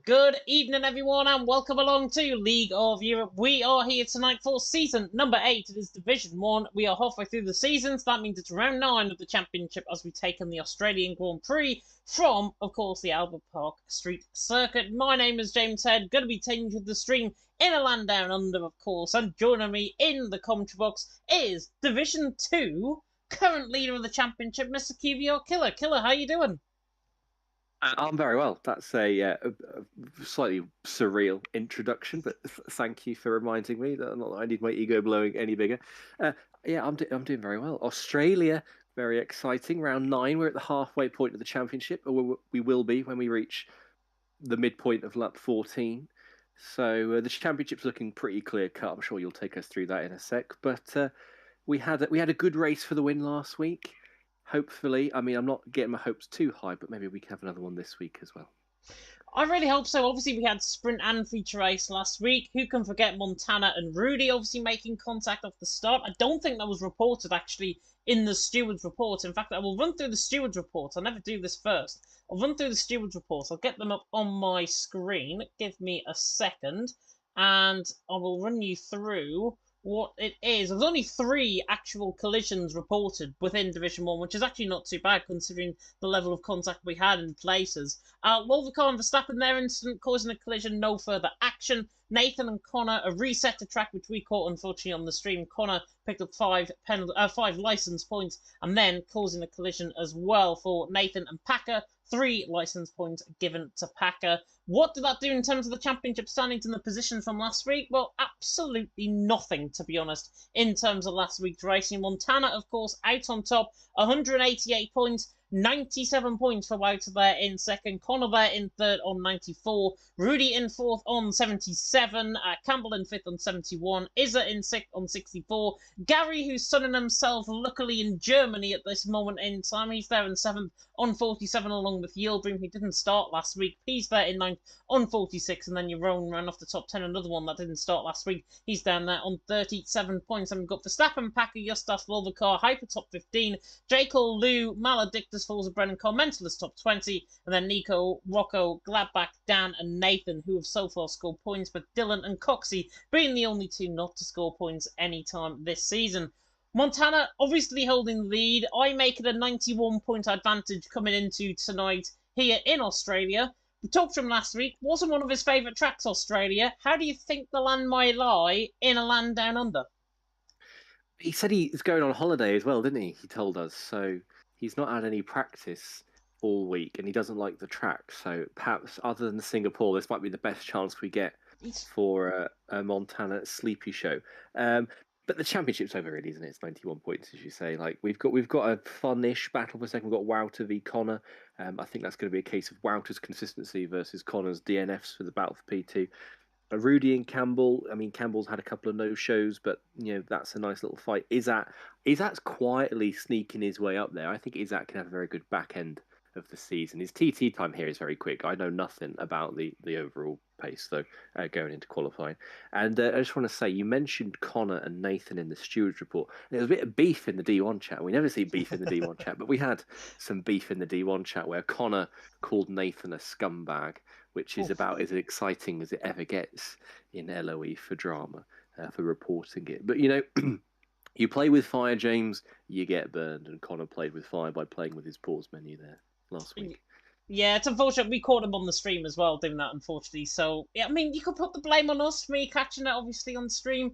Good evening, everyone, and welcome along to League of Europe. We are here tonight for season number 8. It is Division 1. We are halfway through the season, so that means it's round 9 of the Championship as we take on the Australian Grand Prix from, of course, the Albert Park Street Circuit. My name is James Head, going to be taking you to the stream in a land down under, of course, and joining me in the commentary box is Division 2, current leader of the Championship, Mr. QVR Killer. Killer, how you doing? I'm very well. That's a slightly surreal introduction, but thank you for reminding me that not that I need my ego blowing any bigger. I'm doing very well. Australia, very exciting. Round 9, we're at the halfway point of the championship, or we will be when we reach the midpoint of lap 14. So the championship's looking pretty clear cut. I'm sure you'll take us through that in a sec. But we had a good race for the win last week. Hopefully, I mean, I'm not getting my hopes too high, but maybe we can have another one this week as well. I really hope so. Obviously, we had sprint and feature race last week. Who can forget Montana and Rudy obviously making contact off the start? I don't think that was reported, actually, in the steward's report. In fact, I will run through the steward's report. I'll never do this first. I'll run through the steward's report. I'll get them up on my screen. Give me a second, and I will run you through what it is. There's only 3 actual collisions reported within Division 1, which is actually not too bad considering the level of contact we had in places. Wolvercar and Verstappen, their incident causing a collision, no further action. Nathan and Connor, a reset to track, which we caught unfortunately on the stream. Connor picked up 5 license points, and then causing a collision as well for Nathan and Packer. 3 license points given to Packer. What did that do in terms of the championship standings and the position from last week? Well, absolutely nothing, to be honest, in terms of last week's racing. Montana, of course, out on top, 188 points. 97 points for Wouter there in second. Connor there in third on 94. Rudy in fourth on 77. Campbell in fifth on 71. Izza in sixth on 64. Gary, who's sunning himself luckily in Germany at this moment in time, he's there in seventh on 47 along with Yildirim, who didn't start last week. He's there in ninth on 46. And then Jeroen ran off the top 10, another one that didn't start last week. He's down there on 37 points. And we've got Verstappen, Packer, Justas, Wolvercar, Hyper top 15. J. Cole, Lou, Maledictus, Falls of Brennan, Commentalist top 20, and then Nico, Rocco, Gladbach, Dan, and Nathan, who have so far scored points, but Dylan and Coxey being the only 2 not to score points anytime this season. Montana obviously holding the lead. I make it a 91-point advantage coming into tonight here in Australia. We talked to him last week. Wasn't one of his favourite tracks, Australia. How do you think the land might lie in a land down under? He said he's going on holiday as well, didn't he? He told us. So he's not had any practice all week, and he doesn't like the track. So perhaps, other than Singapore, this might be the best chance we get for a Montana sleepy show. But the championship's over, really, isn't it? It's 91 points, as you say. Like we've got a fun-ish battle for a second. We've got Wouter v Connor. I think that's going to be a case of Wouter's consistency versus Connor's DNFs for the battle for P2. Rudy and Campbell. I mean, Campbell's had a couple of no-shows, but that's a nice little fight. Izzat's quietly sneaking his way up there. I think Izzat can have a very good back end of the season. His TT time here is very quick. I know nothing about the overall pace, though, going into qualifying. And I just want to say, you mentioned Connor and Nathan in the stewards report. There was a bit of beef in the D1 chat. We never see beef in the D1 chat, but we had some beef in the D1 chat where Connor called Nathan a scumbag, which is about as exciting as it ever gets in LOE for drama, for reporting it. But, you play with fire, James, you get burned. And Connor played with fire by playing with his pause menu there last week. Yeah, it's unfortunate. We caught him on the stream as well, doing that, unfortunately. So, yeah, I mean, you could put the blame on us for me catching it, obviously, on stream.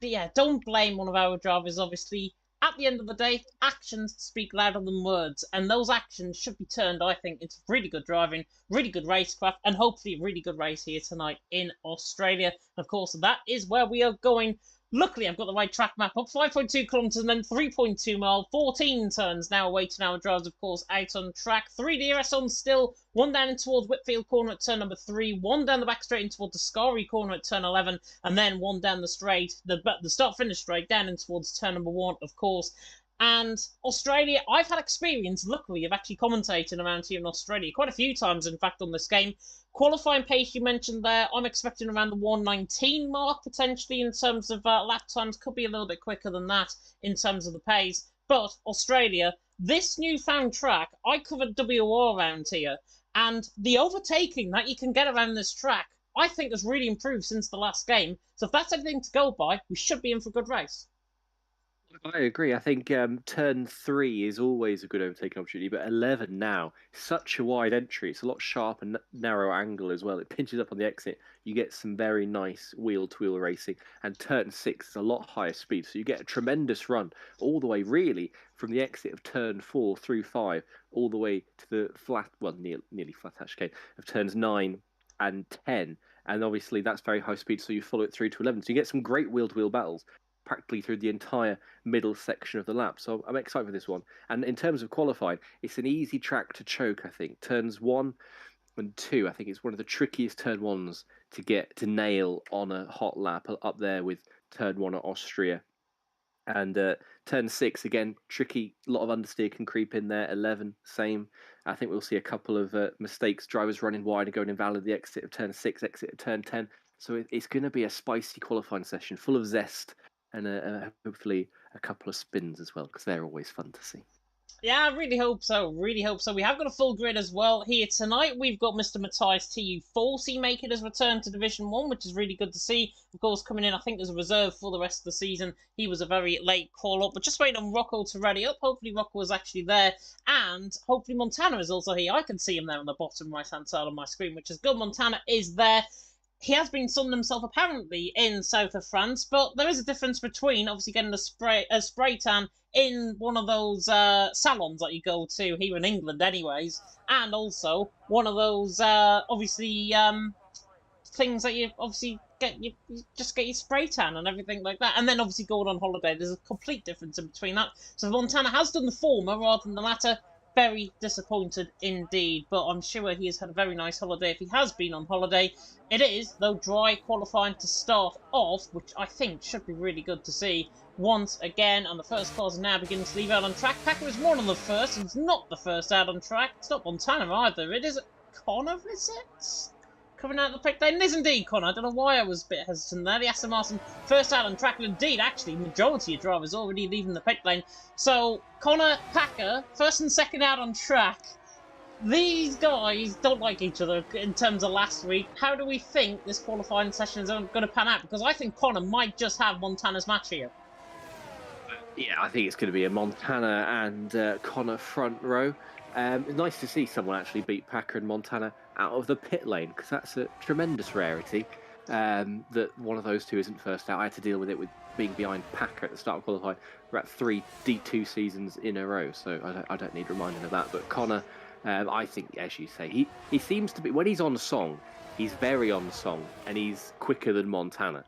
But yeah, don't blame one of our drivers, obviously. At the end of the day, actions speak louder than words, and those actions should be turned, I think, into really good driving, really good racecraft, and hopefully a really good race here tonight in Australia. And of course, that is where we are going. Luckily, I've got the right track map up. 5.2 kilometres and then 3.2 mile. 14 turns now awaiting our drivers, of course, out on track. 3 DRS on still. 1 down in towards Whitfield corner at turn number 3. 1 down the back straight in towards the Scari corner at turn 11. And then 1 down the straight, the start-finish straight, down in towards turn number 1, of course. And Australia, I've had experience, luckily, of actually commentating around here in Australia quite a few times, in fact, on this game. Qualifying pace you mentioned there, I'm expecting around the 1:19 mark, potentially, in terms of lap times. Could be a little bit quicker than that in terms of the pace. But Australia, this newfound track, I covered WR around here, And the overtaking that you can get around this track, I think, has really improved since the last game. So if that's anything to go by, we should be in for a good race. I agree. I think turn 3 is always a good overtaking opportunity, but 11 now, such a wide entry. It's a lot sharper and narrow angle as well. It pinches up on the exit. You get some very nice wheel-to-wheel racing. And turn 6 is a lot higher speed, so you get a tremendous run all the way, really, from the exit of turn 4 through 5, all the way to the flat, well, nearly flat chicane of turns 9 and 10. And obviously, that's very high speed, so you follow it through to 11. So you get some great wheel-to-wheel battles practically through the entire middle section of the lap. So I'm excited for this one. And in terms of qualifying, it's an easy track to choke, I think. Turns 1 and 2, I think it's one of the trickiest turn 1s to nail on a hot lap, up there with turn 1 at Austria. And turn 6, again, tricky. A lot of understeer can creep in there. 11, same. I think we'll see a couple of mistakes. Drivers running wide and going invalid. The exit of turn 6, exit of turn 10. So it's going to be a spicy qualifying session, full of zest, and hopefully a couple of spins as well, because they're always fun to see. Yeah, I really hope so. Really hope so. We have got a full grid as well here tonight. We've got Mr. Matthias TU40 making his return to Division 1, which is really good to see. Of course, coming in, I think, as a reserve for the rest of the season. He was a very late call-up, but just waiting on Rocco to ready up. Hopefully, Rocco is actually there, and hopefully Montana is also here. I can see him there on the bottom right-hand side of my screen, which is good. Montana is there. He has been sunning himself apparently in south of France, but there is a difference between obviously getting a spray tan in one of those salons that you go to here in England, anyways, and also one of those obviously things that you obviously you just get your spray tan and everything like that, and then obviously going on holiday. There's a complete difference in between that. So Montana has done the former rather than the latter. Very disappointed indeed, but I'm sure he has had a very nice holiday if he has been on holiday. It is, though, dry qualifying to start off, which I think should be really good to see once again. And the first cars are now beginning to leave out on track. Packer is one on the first, and it's not the first out on track. It's not Montana either. It is Connor, is it? Coming out of the pit lane. It is indeed Connor. I don't know why I was a bit hesitant there. The Aston Martin first out on track, and indeed, actually, majority of drivers already leaving the pit lane. So, Connor, Packer, first and second out on track. These guys don't like each other in terms of last week. How do we think this qualifying session is going to pan out? Because I think Connor might just have Montana's match here. Yeah, I think it's going to be a Montana and Connor front row. It's nice to see someone actually beat Packer and Montana out of the pit lane, because that's a tremendous rarity, that one of those two isn't first out. I had to deal with it with being behind Packer at the start of qualifying. We're at 3 D2 seasons in a row, so I don't need reminding of that. But Connor, I think, as you say, he seems to be, when he's on song, he's very on song, and he's quicker than Montana.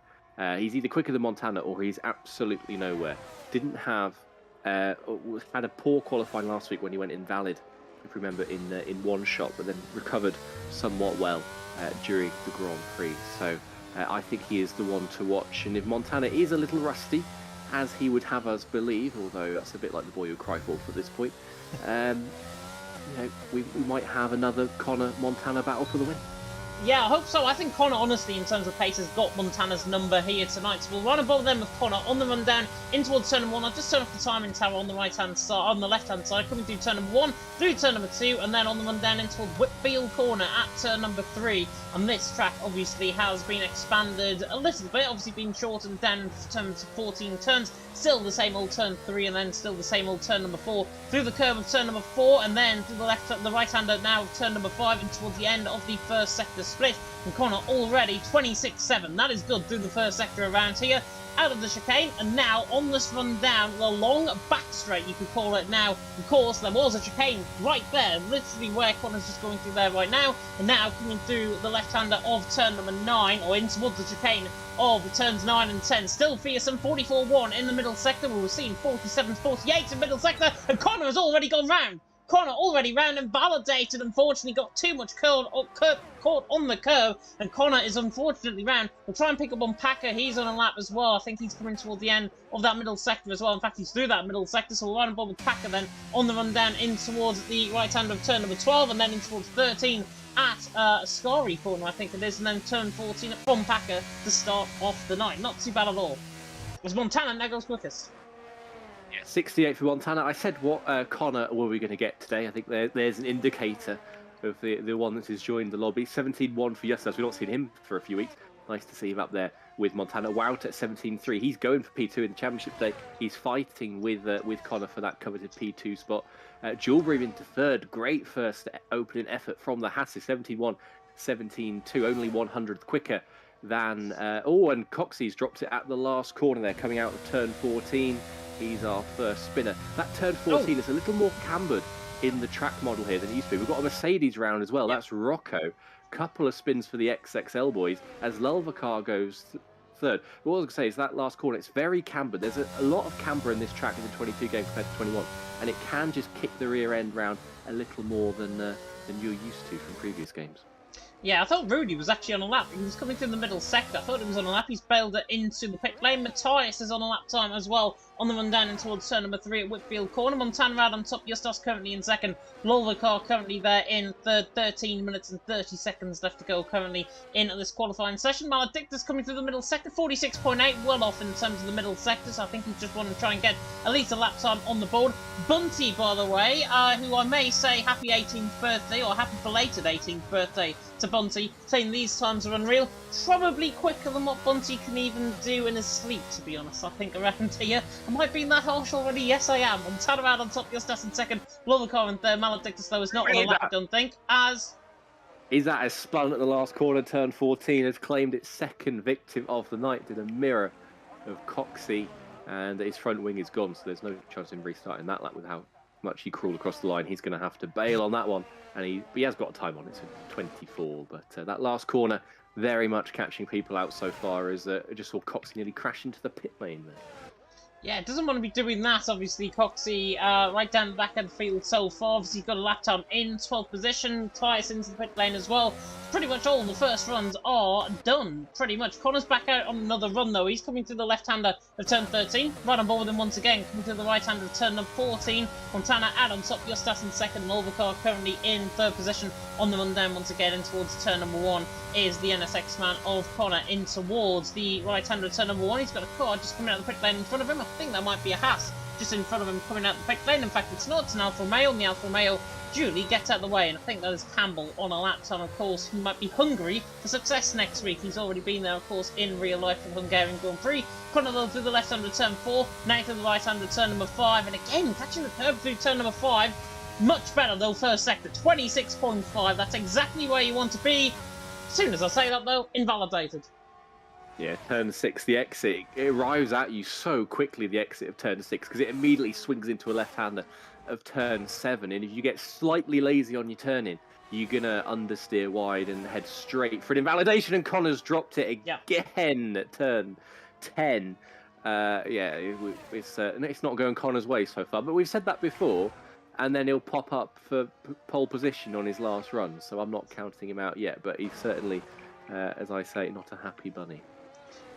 He's either quicker than Montana or he's absolutely nowhere. Didn't have, had a poor qualifying last week when he went invalid, if you remember, in one shot, but then recovered somewhat well during the Grand Prix. So I think he is the one to watch. And if Montana is a little rusty, as he would have us believe, although that's a bit like the boy who cried wolf at this point, we might have another Connor-Montana battle for the win. Yeah, I hope so. I think Connor, honestly, in terms of pace, has got Montana's number here tonight. So we'll run above them with Connor on the run down in towards turn number 1. I'll just turn off the timing tower on the right-hand side, on the left-hand side, coming through turn number 1, through turn number 2, and then on the run down in towards Whitfield Corner at turn number 3. And this track obviously has been expanded a little bit, obviously been shortened down to turn 14 turns. Still the same old turn 3, and then still the same old turn number 4. Through the curve of turn number 4, and then to the left, the right-hander now of turn number 5, and towards the end of the first sector split. And Connor already 26.7. That is good through the first sector around here. Out of the chicane, and now on this run down, the long back straight, you could call it now. Of course, there was a chicane right there, literally where Connor's just going through there right now. And now coming through the left-hander of turn number 9, or in towards the chicane of turns 9 and 10. Still fearsome, 44.1 in the middle sector. We were seeing 47.48 in middle sector, and Connor has already gone round. Connor already round and validated, unfortunately got too much caught on the curve, and Connor is unfortunately round. We'll try and pick up on Packer, he's on a lap as well. I think he's coming toward the end of that middle sector as well. In fact, he's through that middle sector, so we'll run above with Packer then on the run down in towards the right hand of turn number 12, and then in towards 13 at Ascari Corner, I think it is, and then turn 14 from Packer to start off the night. Not too bad at all. As Montana now goes quickest. 68 for Montana. I said, what Connor were we going to get today? I think there's an indicator of the one that has joined the lobby. 17-1 for Justas. We've not seen him for a few weeks. Nice to see him up there with Montana. Wout at 17-3. He's going for P2 in the championship today. He's fighting with Connor for that coveted P2 spot. Jewelbury into third. Great first opening effort from the Hasses. 17-1, 17-2. Only 100th quicker than... and Coxey's dropped it at the last corner there, coming out of turn 14. He's our first spinner. That turn 14 is a little more cambered in the track model here than it used to be. We've got a Mercedes round as well. Yep. That's Rocco. Couple of spins for the XXL boys as Lulvacar goes third. What I was going to say is that last corner, it's very cambered. There's a lot of camber in this track in the 22 game compared to 21, and it can just kick the rear end round a little more than you're used to from previous games. Yeah, I thought Rudy was actually on a lap. He was coming through the middle sector. I thought he was on a lap. He's bailed it into the pit lane. Matthias is on a lap time as well on the run down and towards turn number 3 at Whitfield Corner. Montana out on top. Justas currently in second. Lulvacar currently there in third. 13 minutes and 30 seconds left to go currently in this qualifying session. Maledictus coming through the middle sector. 46.8, well off in terms of the middle sector. So I think he's just wanting to try and get at least a lap time on the board. Bunty, by the way, who I may say happy 18th birthday or happy belated 18th birthday to Bunty, saying these times are unreal. Probably quicker than what Bunty can even do in his sleep, to be honest, I think, around here. Am I being that harsh already? Yes, I am. Montana out on top, Justas in second. Lulvacar in third. Maledictus, though, is not on the lap, I don't think, as... Is that has spun at the last corner, turn 14, has claimed its second victim of the night, did a mirror of Coxey, and his front wing is gone, so there's no chance of him restarting that lap with how much he crawled across the line. He's going to have to bail on that one, and he has got time on it, so 24, but that last corner very much catching people out so far as I just saw Coxey nearly crash into the pit lane there. Yeah, doesn't want to be doing that, obviously, Coxey, right down the back of the field so far. Obviously, got a lap time in 12th position, twice into the pit lane as well. Pretty much all the first runs are done, pretty much. Connor's back out on another run, though. He's coming through the left-hander of turn 13, right on board with him once again, coming through the right-hander of turn number 14. Montana out on top, Justas in second, Lulvacar currently in third position on the run down once again, and towards turn number 1 is the NSX man of Connor in towards the right-hander of turn number 1. He's got a car just coming out of the pit lane in front of him. I think that might be a Haas just in front of him coming out the pit lane. In fact, it's not. It's an Alfa Romeo, and the Alfa Romeo duly gets out of the way, and I think that is Campbell on a lap time, of course, who might be hungry for success next week. He's already been there, of course, in real life for the Hungarian Grand Prix. Connor though through the left under turn 4, now through the right under turn number 5, and again, catching the curb through turn number 5. Much better though, first sector, 26.5. That's exactly where you want to be. As soon as I say that though, invalidated. Yeah, turn 6, the exit, it arrives at you so quickly, the exit of turn 6, because it immediately swings into a left-hander of turn 7, and if you get slightly lazy on your turning, you're going to understeer wide and head straight for an invalidation, and Connor's dropped it again at turn 10. It's not going Connor's way so far, but we've said that before, and then he'll pop up for pole position on his last run, so I'm not counting him out yet, but he's certainly, as I say, not a happy bunny.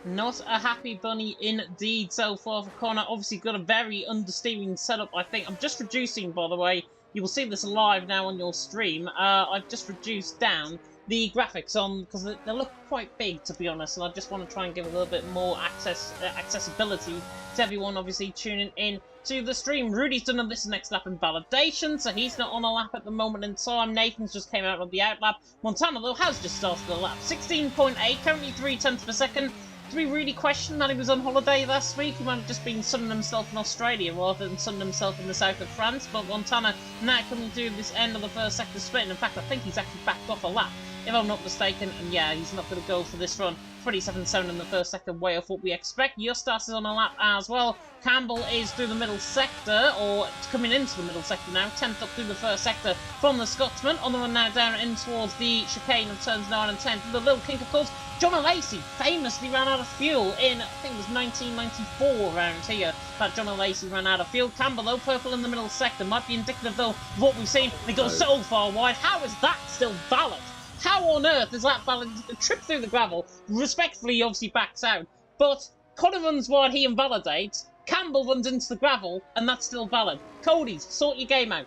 Not a happy bunny indeed so far for Connor. Obviously got a very understeering setup, I think. I'm just reducing, by the way. You will see this live now on your stream. I've just reduced down the graphics on, because they look quite big, to be honest, and I just want to try and give a little bit more accessibility to everyone, obviously, tuning in to the stream. Rudy's done this next lap in validation, so he's not on a lap at the moment in time. Nathan's just came out on the out lap. Montana, though, has just started the lap. 16.8, currently 3/10 per second. Do we really question that he was on holiday last week? He might have just been sunning himself in Australia rather than sunning himself in the south of France. But Montana now coming through this end of the first sector sprint. In fact, I think he's actually backed off a lap, if I'm not mistaken. And yeah, he's not going to go for this run. 27.7 in the first sector, way off what we expect. Justas is on a lap as well. Campbell is through the middle sector, or coming into the middle sector now. 10th up through the first sector from the Scotsman. On the run now down in towards the chicane of turns 9 and 10. The little kink, of course. John Lacey famously ran out of fuel in, I think it was 1994 around here, that John Lacey ran out of fuel. Campbell, though, purple in the middle sector, might be indicative, though, of what we've seen. They go so far wide. How is that still valid? How on earth is that valid? A trip through the gravel, respectfully, he obviously backs out, but Connor runs wide, he invalidates. Campbell runs into the gravel, and that's still valid. Cody, sort your game out.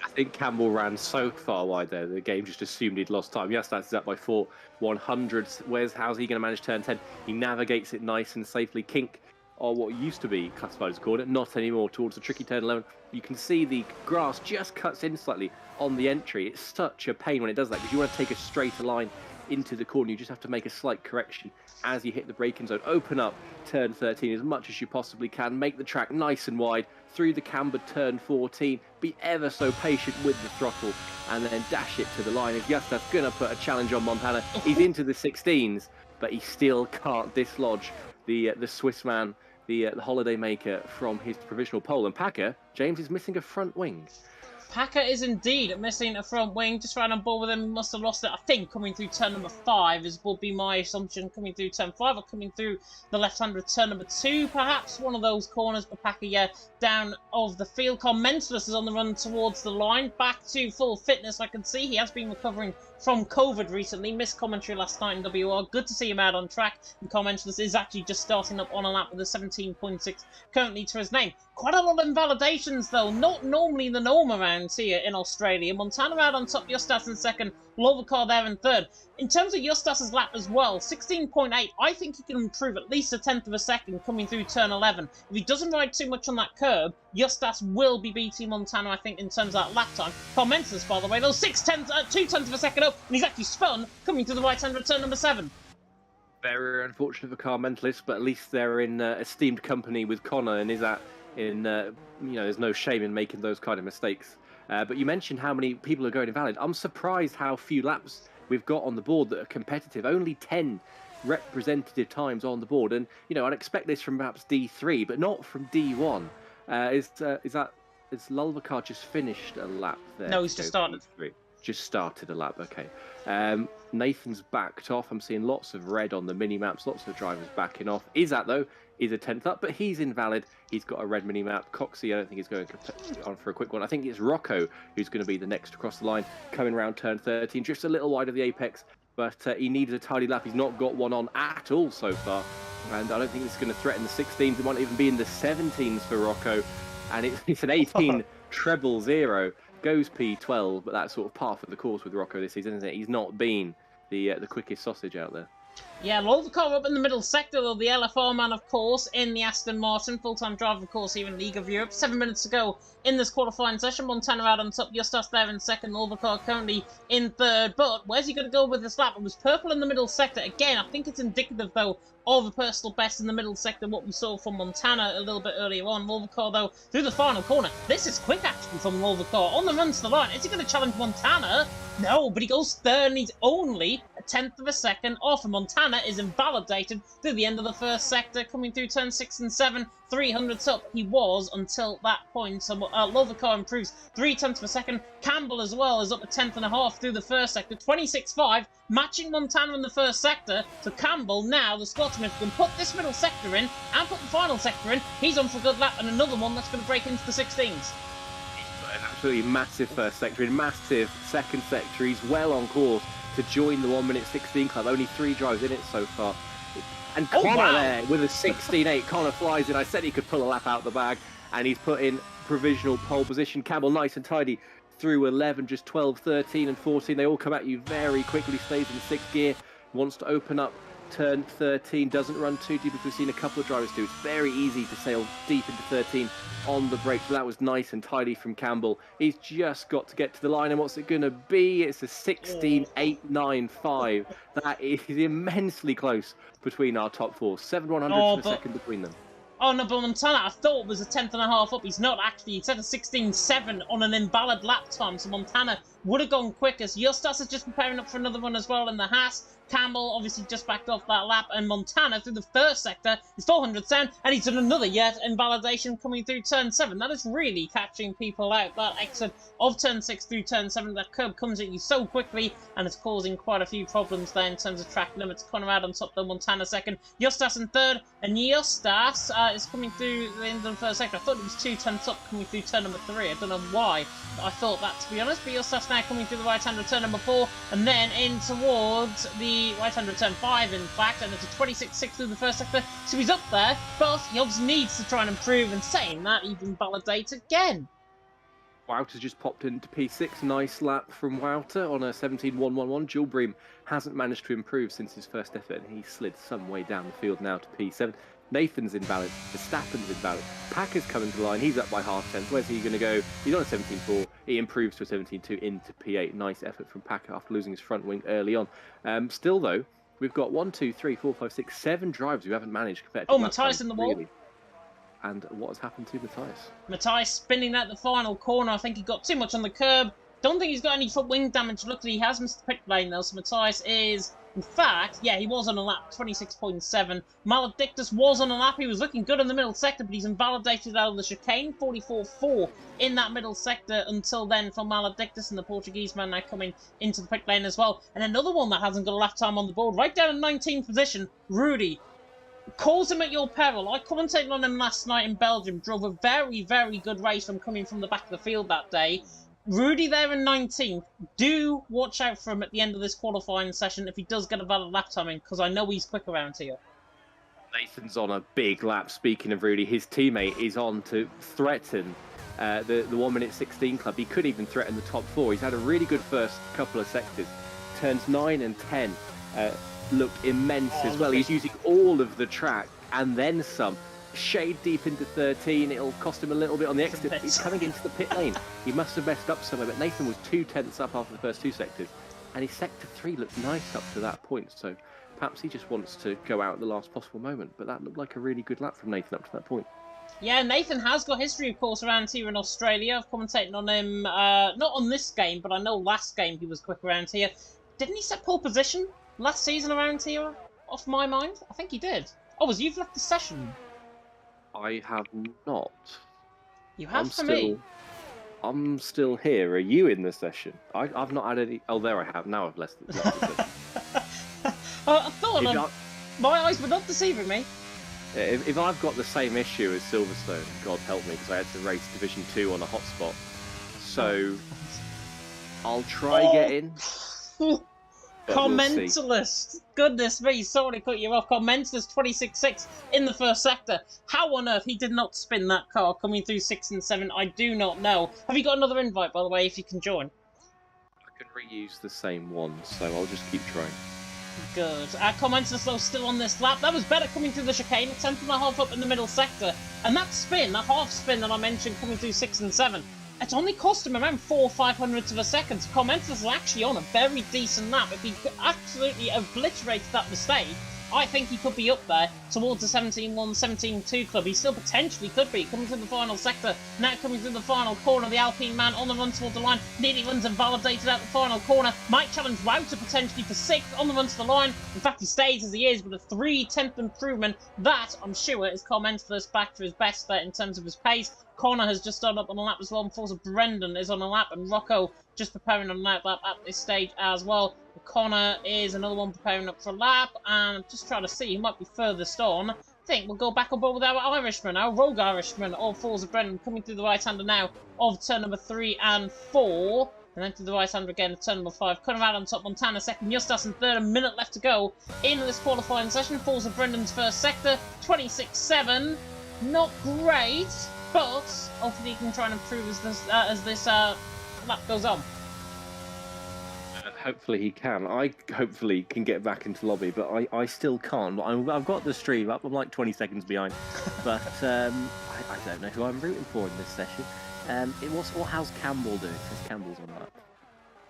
I think Campbell ran so far wide there, the game just assumed he'd lost time. Yes, that's up by 4/100. How's he going to manage turn 10? He navigates it nice and safely. Kink on what used to be classified as a corner, not anymore, towards the tricky turn 11. You can see the grass just cuts in slightly on the entry. It's such a pain when it does that, because you want to take a straighter line into the corner. You just have to make a slight correction as you hit the braking zone. Open up turn 13 as much as you possibly can. Make the track nice and wide through the camber turn 14. Be ever so patient with the throttle and then dash it to the line. If Justas going to put a challenge on Montana, he's into the 16s, but he still can't dislodge the Swiss man, the holiday maker, from his provisional pole. And Packer, James, is missing a front wing. Packer is indeed missing a front wing. Just ran on board with him. Must have lost it, I think, coming through turn number 5 will be my assumption. Coming through turn 5 or coming through the left-hander turn number 2, perhaps. One of those corners, but Packer, yeah, down of the field. Commentated is on the run towards the line. Back to full fitness, I can see. He has been recovering from COVID recently. Missed commentary last night in WR. Good to see him out on track. And Commentated is actually just starting up on a lap with a 17.6 currently to his name. Quite a lot of invalidations, though. Not normally the norm around here in Australia. Montana out on top, Justas in second, Lovacar there in third. In terms of Justas's lap as well, 16.8, I think he can improve at least a tenth of a second coming through turn 11. If he doesn't ride too much on that curb, Justas will be beating Montana, I think, in terms of that lap time. Commentators, by the way, those 2 tenths of a second up, and he's actually spun coming to the right-hander at turn number 7. Very unfortunate for car mentalists, but at least they're in esteemed company with Connor, and there's no shame in making those kind of mistakes. But you mentioned how many people are going invalid. I'm surprised how few laps we've got on the board that are competitive. Only 10 representative times on the board, and I'd expect this from perhaps D3, but not from D1. Is Lulvacar just finished a lap there? No, he's just started. Just started a lap, okay. Nathan's backed off. I'm seeing lots of red on the mini-maps, lots of drivers backing off. Izat, though, is a 10th up, but he's invalid. He's got a red mini-map. Coxey, I don't think he's going on for a quick one. I think it's Rocco who's going to be the next across the line, coming around turn 13, just a little wide of the apex, but he needed a tidy lap. He's not got one on at all so far, and I don't think it's going to threaten the 16s. It might even be in the 17s for Rocco, and it's an 18 treble 0. Goes P12, but that's sort of par for the course with Rocco this season, isn't it? He's not been the quickest sausage out there. Yeah, Lovacar up in the middle sector, though. The LFR man, of course, in the Aston Martin. Full-time driver, of course, here in League of Europe. 7 minutes to go in this qualifying session. Montana out on top. Justas there in second. Lovacar currently in third. But where's he going to go with this lap? It was purple in the middle sector. Again, I think it's indicative, though, of a personal best in the middle sector, what we saw from Montana a little bit earlier on. Lovacar, though, through the final corner. This is quick action from Lovacar. On the run to the line. Is he going to challenge Montana? No, but he goes third, and he's only a tenth of a second off. And Montana is invalidated through the end of the first sector, coming through turn 6 and 7. 300s up he was until that point. So Lovacar improves 3 tenths of a second. Campbell as well is up a tenth and a half through the first sector. 26.5, matching Montana in the first sector. So Campbell now, the Scotsman, can put this middle sector in and put the final sector in. He's on for a good lap, and another one that's going to break into the 16s. An absolutely massive first sector, in massive second sector. He's well on course to join the 1 minute 16 club. Only 3 drives in it so far. And Connor there with a 16.8. Connor flies in. I said he could pull a lap out the bag, and he's put in provisional pole position. Campbell nice and tidy through 11, just 12, 13 and 14. They all come at you very quickly. Stays in 6th gear. Wants to open up turn 13. Doesn't run too deep, as we've seen a couple of drivers do. It's very easy to sail deep into 13 on the brakes. So that was nice and tidy from Campbell. He's just got to get to the line, and what's it going to be? It's a 16.895. That is immensely close between our top 4. 7/100ths of a second between them. Oh, no, but Montana, I thought it was a tenth and a half up. He's not actually. He said a 16.7 on an invalid lap time, so Montana would have gone quicker. Justas is just preparing up for another one as well in the Haas. Campbell obviously just backed off that lap, and Montana through the first sector is 400 down, and he's done another yet invalidation coming through turn 7. That is really catching people out. That exit of turn 6 through turn 7, that curb comes at you so quickly, and it's causing quite a few problems there in terms of track limits. Conrad on top, though, Montana second, Justas in third, and Justas is coming through the end of the first sector. I thought it was 2 tenths up coming through turn number 3. I don't know why I thought that, to be honest, but Justas now coming through the right-hander turn number 4, and then in towards the right-hander turn 5, in fact, and it's a 26.6 through the first sector, so he's up there, but he obviously needs to try and improve, and saying that, he's been validated again. Wouter's just popped into P6. Nice lap from Wouter on a 17.111. Jules Bream hasn't managed to improve since his first effort, and he slid some way down the field now to P7. Nathan's invalid. Verstappen's invalid. Packer's coming to the line. He's up by half-tenth. Where's he going to go? He's on a 17.4. He improves to a 17.2 into P8. Nice effort from Packer after losing his front wing early on. Still, though, we've got 1, 2, 3, 4, 5, 6, 7 drivers who haven't managed compared to Matthias in the wall. Really. And what has happened to Matthias? Matthias spinning at the final corner. I think he got too much on the curb. Don't think he's got any foot wing damage. Luckily, he has missed the pit lane, though. So Matthias is, in fact, yeah, he was on a lap, 26.7. Maledictus was on a lap. He was looking good in the middle sector, but he's invalidated out of the chicane. 44.4 in that middle sector until then for Maledictus, and the Portuguese man now coming into the pit lane as well. And another one that hasn't got a lap time on the board, right down in 19th position, Rudy. Calls him at your peril. I commentated on him last night in Belgium. Drove a very, very good race from coming from the back of the field that day. Rudy there in 19th. Do watch out for him at the end of this qualifying session if he does get a valid lap timing, because I know he's quick around here. Nathan's on a big lap. Speaking of Rudy, his teammate is on to threaten the 1 minute 16 club. He could even threaten the top 4. He's had a really good first couple of sectors. Turns 9 and 10. Looked immense as well. He's using all of the track and then some. Shade deep into 13. It'll cost him a little bit on the exit. He's coming into the pit lane. He must have messed up somewhere, but Nathan was 2/10 up after the first 2 sectors, and his sector 3 looked nice up to that point. So perhaps he just wants to go out at the last possible moment. But that looked like a really good lap from Nathan up to that point. Yeah, Nathan has got history, of course, around here in Australia. I've commentated on him, not on this game, but I know last game he was quick around here. Didn't he set pole position last season around here, off my mind? I think he did. Oh, you've left the session. I have not. You have for me. I'm still here. Are you in the session? I've not had any... Oh, there I have. Now I've left the session. I thought my eyes were not deceiving me. Yeah, if I've got the same issue as Silverstone, God help me, because I had to race Division 2 on a hotspot. So, I'll try get in. Commentalist! We'll goodness me, sorry to cut you off. Commentalist 26.6 in the first sector. How on earth he did not spin that car coming through 6 and 7, I do not know. Have you got another invite, by the way, if you can join? I can reuse the same one, so I'll just keep trying. Good. Commentalist though still on this lap. That was better coming through the chicane, a 10.5 up in the middle sector. And that spin, that half spin that I mentioned coming through 6 and 7, it's only cost him around 4 500ths of a second. Commentalist is actually on a very decent lap. If he absolutely obliterates that mistake, I think he could be up there towards the 17.1, 17.2 club. He still potentially could be. Coming through the final sector, now coming through the final corner. The Alpine man on the run towards the line. Nearly runs invalidated out the final corner. Might challenge Wouter potentially for 6th on the run to the line. In fact, he stays as he is with a 3/10 improvement. That, I'm sure, is Commentalist back to his best there in terms of his pace. Connor has just done up on a lap as well. And Forza Brendan is on a lap. And Rocco just preparing on a lap at this stage as well. Connor is another one preparing up for a lap, and I'm just trying to see, he might be furthest on. I think we'll go back on board with our Irishman, our rogue Irishman of Forza Brendan, coming through the right-hander now of turn number 3 and 4. And then to the right-hander again, turn number 5. Connor out on top, Montana second, Justas in third, a minute left to go in this qualifying session. Forza Brendan's first sector, 26.7. Not great, but hopefully he can try and improve as this lap goes on. Hopefully he can. I hopefully can get back into lobby, but I still can't. I've got the stream up. I'm like 20 seconds behind. But I don't know who I'm rooting for in this session. How's Campbell doing? Since Campbell's on that.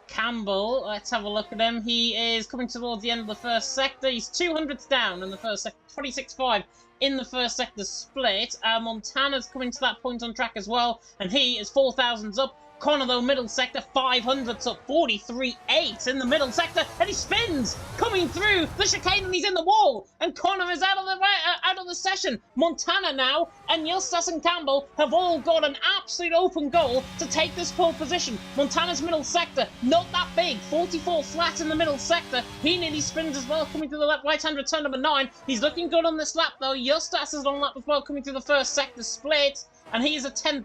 Campbell, let's have a look at him. He is coming towards the end of the first sector. He's 200ths down in the first sector. 26.5 in the first sector split. Montana's coming to that point on track as well, and he is 4,000s up. Connor, though, middle sector, 500ths up, 43.8 in the middle sector, and he spins, coming through the chicane, and he's in the wall, and Connor is out of the session. Montana now, and Justas and Campbell have all got an absolute open goal to take this pole position. Montana's middle sector, not that big, 44 flat in the middle sector. He nearly spins as well, coming through the right-hand return number 9. He's looking good on this lap, though. Justas is on lap as well, coming through the first sector split. and he is a 10th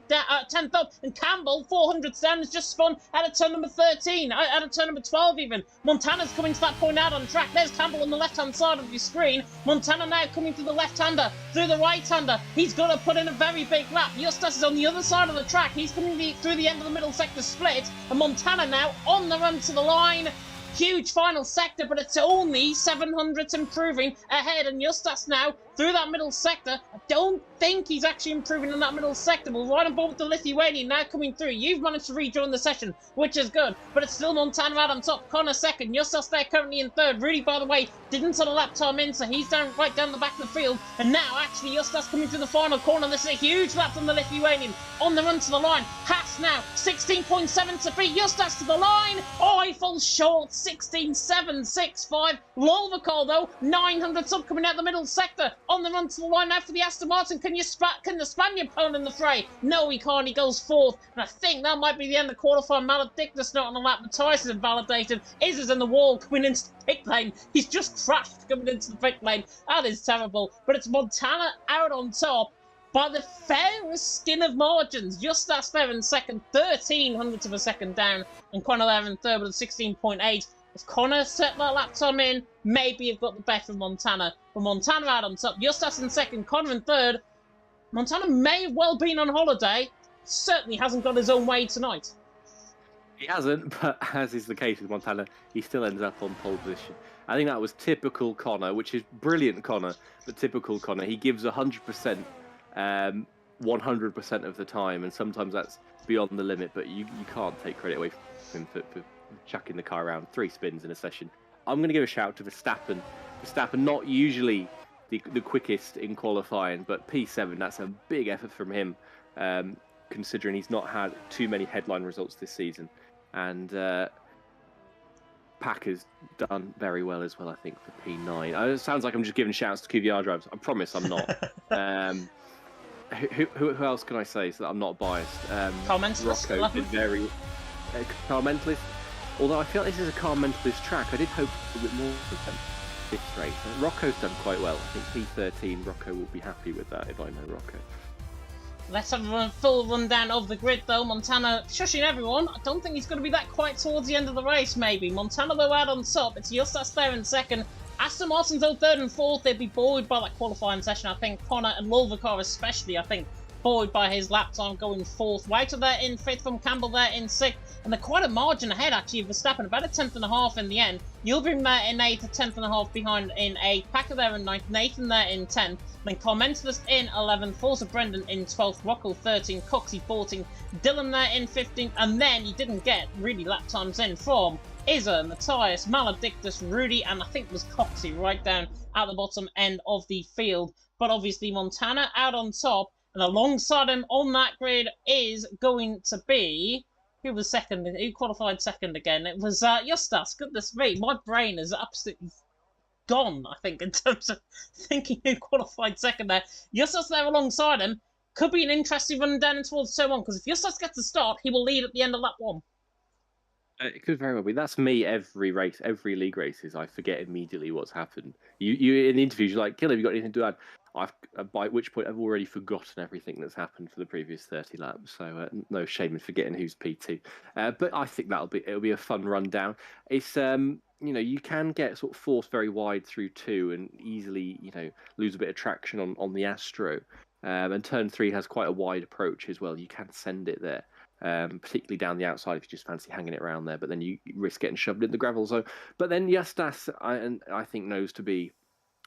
up. And Campbell, 400th down, has just spun out of turn number 13, out of turn number 12 even. Montana's coming to that point out on track. There's Campbell on the left-hand side of your screen. Montana now coming to the left-hander, through the right-hander. He's got to put in a very big lap. Justas is on the other side of the track. He's coming through the end of the middle sector split, and Montana now on the run to the line. Huge final sector, but it's only 700 improving ahead, and Justas now through that middle sector. I don't think he's actually improving in that middle sector. We're right on board with the Lithuanian now coming through. You've managed to rejoin the session, which is good, but it's still Montana out on top. Connor second, Justas there currently in third. Rudy, by the way, didn't on a lap time in, so he's right down the back of the field. And now actually Justas coming through the final corner. This is a huge lap from the Lithuanian on the run to the line. Haas now 16.7 to beat Justas to the line. Oh, he falls short. 16.765. Lolvakol though 900 sub coming out the middle sector on the run to the line now for the Aston Martin. Can the Spaniard pone in the fray? No, he can't. He goes fourth, and I think that might be the end of qualifying. Maledictus not on the lap. Matthias is invalidated. Is in the wall coming into the pit lane. He's just crashed coming into the pit lane. That is terrible. But it's Montana out on top by the fairest skin of margins. Justas there in second, 1300th of a second down, and Connor there in third with a 16.8. If Connor set that lap time in, maybe you've got the better of Montana. But Montana out on top, Justas in second, Connor in third. Montana may have well been on holiday. Certainly hasn't got his own way tonight. He hasn't, but as is the case with Montana, he still ends up on pole position. I think that was typical Connor, which is brilliant Connor, but typical Connor. He gives 100%, 100% of the time, and sometimes that's beyond the limit, but you can't take credit away from him for chucking the car around 3 spins in a session. I'm going to give a shout to Verstappen. Verstappen, not usually the quickest in qualifying, but P7, that's a big effort from him, considering he's not had too many headline results this season. And Packer's done very well as well, I think, for P9. It sounds like I'm just giving shouts to QVR drivers. I promise I'm not. Who else can I say so that I'm not biased? Commentalist. Rocco did very... car mentalist. Although I feel like this is a car mentalist track, I did hope a bit more of them this race. Rocco's done quite well. I think P13, Rocco will be happy with that if I know Rocco. Let's have a full rundown of the grid though. Montana shushing everyone. I don't think he's going to be that quiet towards the end of the race, maybe. Montana though out on top. It's Justas there in second. Aston Martin though third and fourth. They'd be buoyed by that qualifying session. I think Connor and Lolvakar especially, I think, buoyed by his lap time going fourth. Whiter there in fifth, from Campbell there in sixth. And they're quite a margin ahead actually of Verstappen, about a 10th and a half in the end. Yildirim there in 8th, a 10th and a half behind in 8th. Packer there in 9th, Nathan there in 10th. Then Commentalist in 11th, Forza Brendan in 12th, Rocco 13th, Coxey 14th, Dylan there in 15th, and then he didn't get really lap times in from Izza, Matthias, Maledictus, Rudy, and I think it was Coxey right down at the bottom end of the field. But obviously Montana out on top, and alongside him on that grid is going to be... Who was second? Who qualified second again? It was Justas. Goodness me, my brain is absolutely gone, I think, in terms of thinking who qualified second there. Justas there alongside him. Could be an interesting run down towards turn 1, because if Justas gets the start, he will lead at the end of lap 1. It could very well be. That's me every race, every league races. I forget immediately what's happened. You in the interviews, you're like, Kill, have you got anything to add? By which point I've already forgotten everything that's happened for the previous 30 laps. So no shame in forgetting who's P2. But I think it'll be a fun rundown. It's you can get sort of forced very wide through 2 and easily lose a bit of traction on the Astro. And turn 3 has quite a wide approach as well. You can send it there. Particularly down the outside if you just fancy hanging it around there, but then you risk getting shoved in the gravel zone. But then Justas, I think, knows to be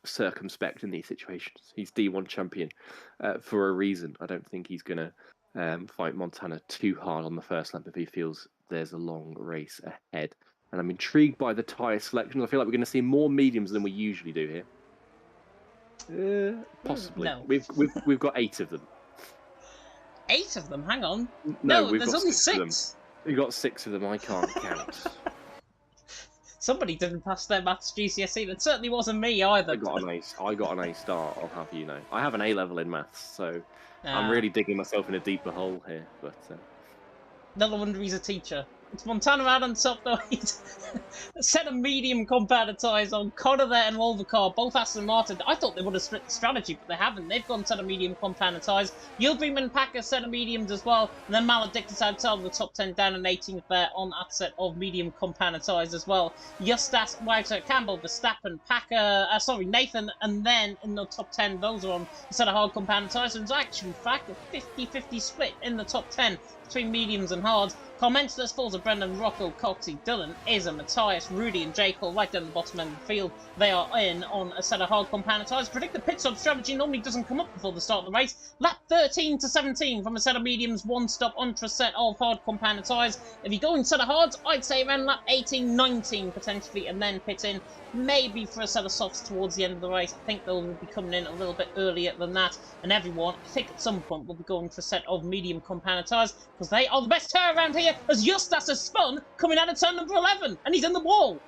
circumspect in these situations. He's D1 champion for a reason. I don't think he's going to fight Montana too hard on the first lap if he feels there's a long race ahead. And I'm intrigued by the tyre selection. I feel like we're going to see more mediums than we usually do here. Possibly. No. We've got 8 of them. 8 of them? Hang on. No, there's only 6. We've got 6 of them. I can't count. Somebody didn't pass their maths GCSE. That certainly wasn't me either. I got an A star. I'll have you know. I have an A level in maths, so I'm really digging myself in a deeper hole here. But no wonder he's a teacher. It's Montana out on top, though. He's a set of medium compounded tyres on Connor there and Wolvercar, both Aston Martin. I thought they would have split the strategy, but they haven't. They've gone set of medium compounded tyres. Yildirim and Packer set of mediums as well, and then Maledictus outside of the top 10 down in 18th there on that set of medium compounded tyres as well. Justas, Wouter, Campbell, Verstappen, Packer, Nathan, and then in the top 10, those are on a set of hard compounded tyres. So it's actually, in fact, a 50-50 split in the top 10 between mediums and hards. Commentators falls of Brendan, Rocco, Coxey, Dylan, Izza, Matthias, Rudy and Jake all right down the bottom end of the field. They are in on a set of hard compounded tyres. Predict the pit stop strategy normally doesn't come up before the start of the race. Lap 13 to 17 from a set of mediums, one stop onto a set of hard compounded tyres. If you go in set of hards, I'd say around lap 18, 19 potentially, and then pit in. Maybe for a set of softs towards the end of the race. I think they'll be coming in a little bit earlier than that. And everyone, I think at some point, will be going for a set of medium compounded tyres because they are the best tyre around here as Justas has spun coming out of turn number 11 and he's in the wall.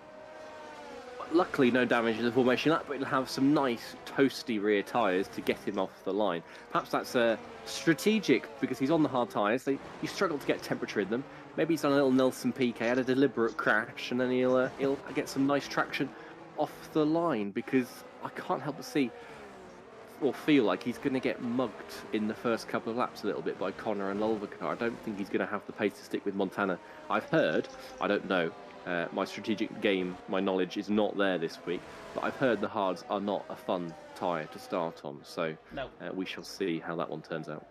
Luckily, no damage in the formation lap, but it'll have some nice toasty rear tyres to get him off the line. Perhaps that's strategic because he's on the hard tyres. You struggle to get temperature in them. Maybe he's done a little Nelson Piquet, had a deliberate crash, and then he'll get some nice traction off the line because I can't help but see or feel like he's going to get mugged in the first couple of laps a little bit by Connor and Lolvacar. I don't think he's going to have the pace to stick with Montana. I've heard, I don't know, my strategic game, my knowledge is not there this week, but I've heard the hards are not a fun tyre to start on, so no. We shall see how that one turns out.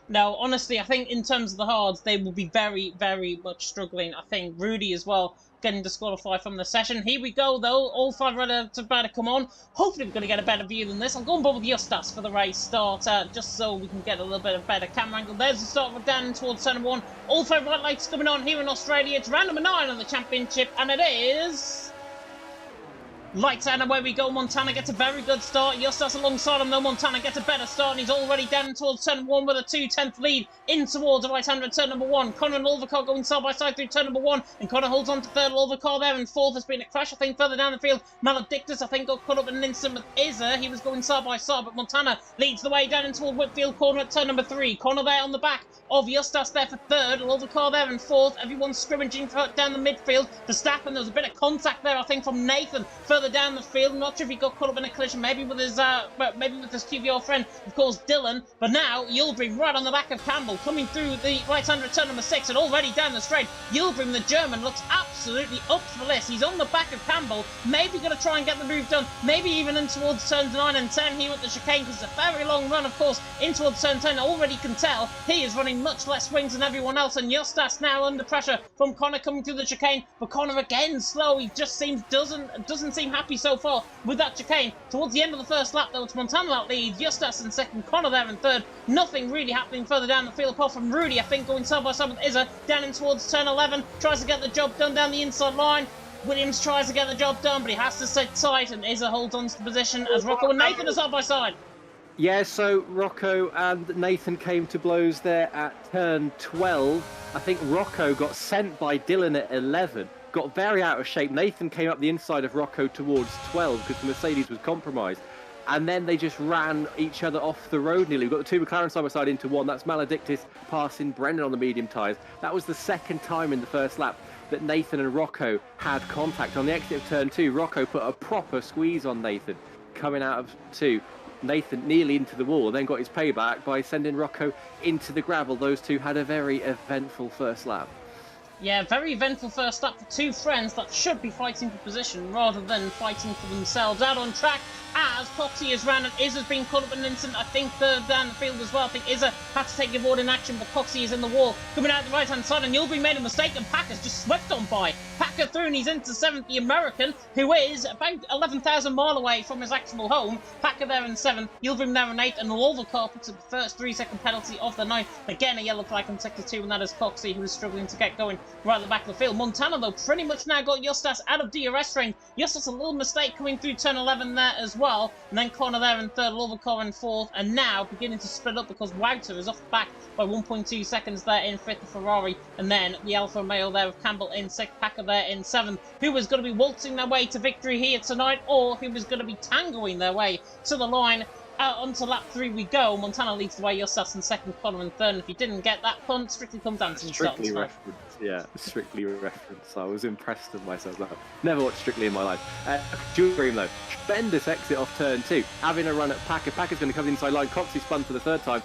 No, honestly, I think in terms of the hards, they will be very, very much struggling. I think Rudy as well, getting disqualified from the session. Here we go, though. All five ready to come on. Hopefully we're going to get a better view than this. I'll go and bother with Justas for the race start, just so we can get a little bit of better camera angle. There's the start of down towards turn 1. All five right lights coming on here in Australia. It's round number 9 on the championship, and it is... lights out and away we go. Montana gets a very good start. Justas alongside him, though. Montana gets a better start, and he's already down towards turn 1 with a 2/10 lead in towards the right-hander at turn number 1. Connor and Lolvacar going side by side through turn number 1, and Connor holds on to third. Lolvacar there in fourth. Has been a crash, I think, further down the field. Maledictus, I think, got caught up in an instant with Izza. He was going side by side, but Montana leads the way down into Whitfield corner at turn number 3. Connor there on the back of Justas there for third. Lolvacar there in fourth. Everyone's scrimmaging down the midfield. Verstappen, there was a bit of contact there, I think, from Nathan further down the field. Not sure if he got caught up in a collision, maybe with his QVR friend, of course, Dylan. But now Yildirim right on the back of Campbell, coming through the right-hander at turn number 6, and already down the straight. Yildirim, the German, looks absolutely up for this. He's on the back of Campbell, maybe going to try and get the move done, maybe even in towards turns 9 and 10 here at the chicane, because it's a very long run, of course, in towards turn 10. Already can tell he is running much less wings than everyone else, and Justas now under pressure from Connor coming through the chicane. But Connor again slow. He just doesn't seem happy so far with that chicane. Towards the end of the first lap, though, it's Montana that leads. Justas in second, Connor there in third. Nothing really happening further down the field apart from Rudy, I think, going side by side with Izza down in towards turn 11. Tries to get the job done down the inside line. Williams tries to get the job done, but he has to sit tight, and Izza holds on to the position as Rocco and Nathan are side by side. Yeah, so Rocco and Nathan came to blows there at turn 12. I think Rocco got sent by Dylan at 11. Got very out of shape. Nathan came up the inside of Rocco towards 12 because the Mercedes was compromised. And then they just ran each other off the road nearly. We've got the two McLaren side by side into one. That's Maledictus passing Brendan on the medium tyres. That was the second time in the first lap that Nathan and Rocco had contact. On the exit of turn 2, Rocco put a proper squeeze on Nathan coming out of 2. Nathan nearly into the wall and then got his payback by sending Rocco into the gravel. Those two had a very eventful first lap. Yeah, very eventful first lap for two friends that should be fighting for position rather than fighting for themselves. Out on track as Coxey is round and Izza's been caught up in an instant, I think, third down the field as well. I think Izza had to take a board in action, but Coxey is in the wall. Coming out the right-hand side, and Yildirim made a mistake, and Packer's just swept on by. Packer through, and he's into 7th, the American, who is about 11,000 mile away from his actual home. Packer there in 7th, Yildirim there in 8th, and Lolvacar puts up the first 3-second penalty of the night. Again, a yellow flag on sector 2, and that is Coxey, who is struggling to get going right at the back of the field. Montana, though, pretty much now got Justas out of DRS range. Justas a little mistake coming through turn 11 there as well, and then Connor there in 3rd, Lolvacar in 4th, and now beginning to split up because Wouter is off the back by 1.2 seconds there in 5th, Ferrari, and then the Alfa Romeo there with Campbell in 6th, Packer there in 7th, who was going to be waltzing their way to victory here tonight, or who was going to be tangoing their way to the line. onto lap 3 we go. Montana leads the way, Justas in second, Connor in third. And if he didn't get that punt, strictly comes down to Strictly reference, yeah, strictly reference. I was impressed with myself. Never watched Strictly in my life. Jules Green, though, tremendous exit off turn 2, having a run at Packer. Packer's going to come inside line. Coxey spun for the third time.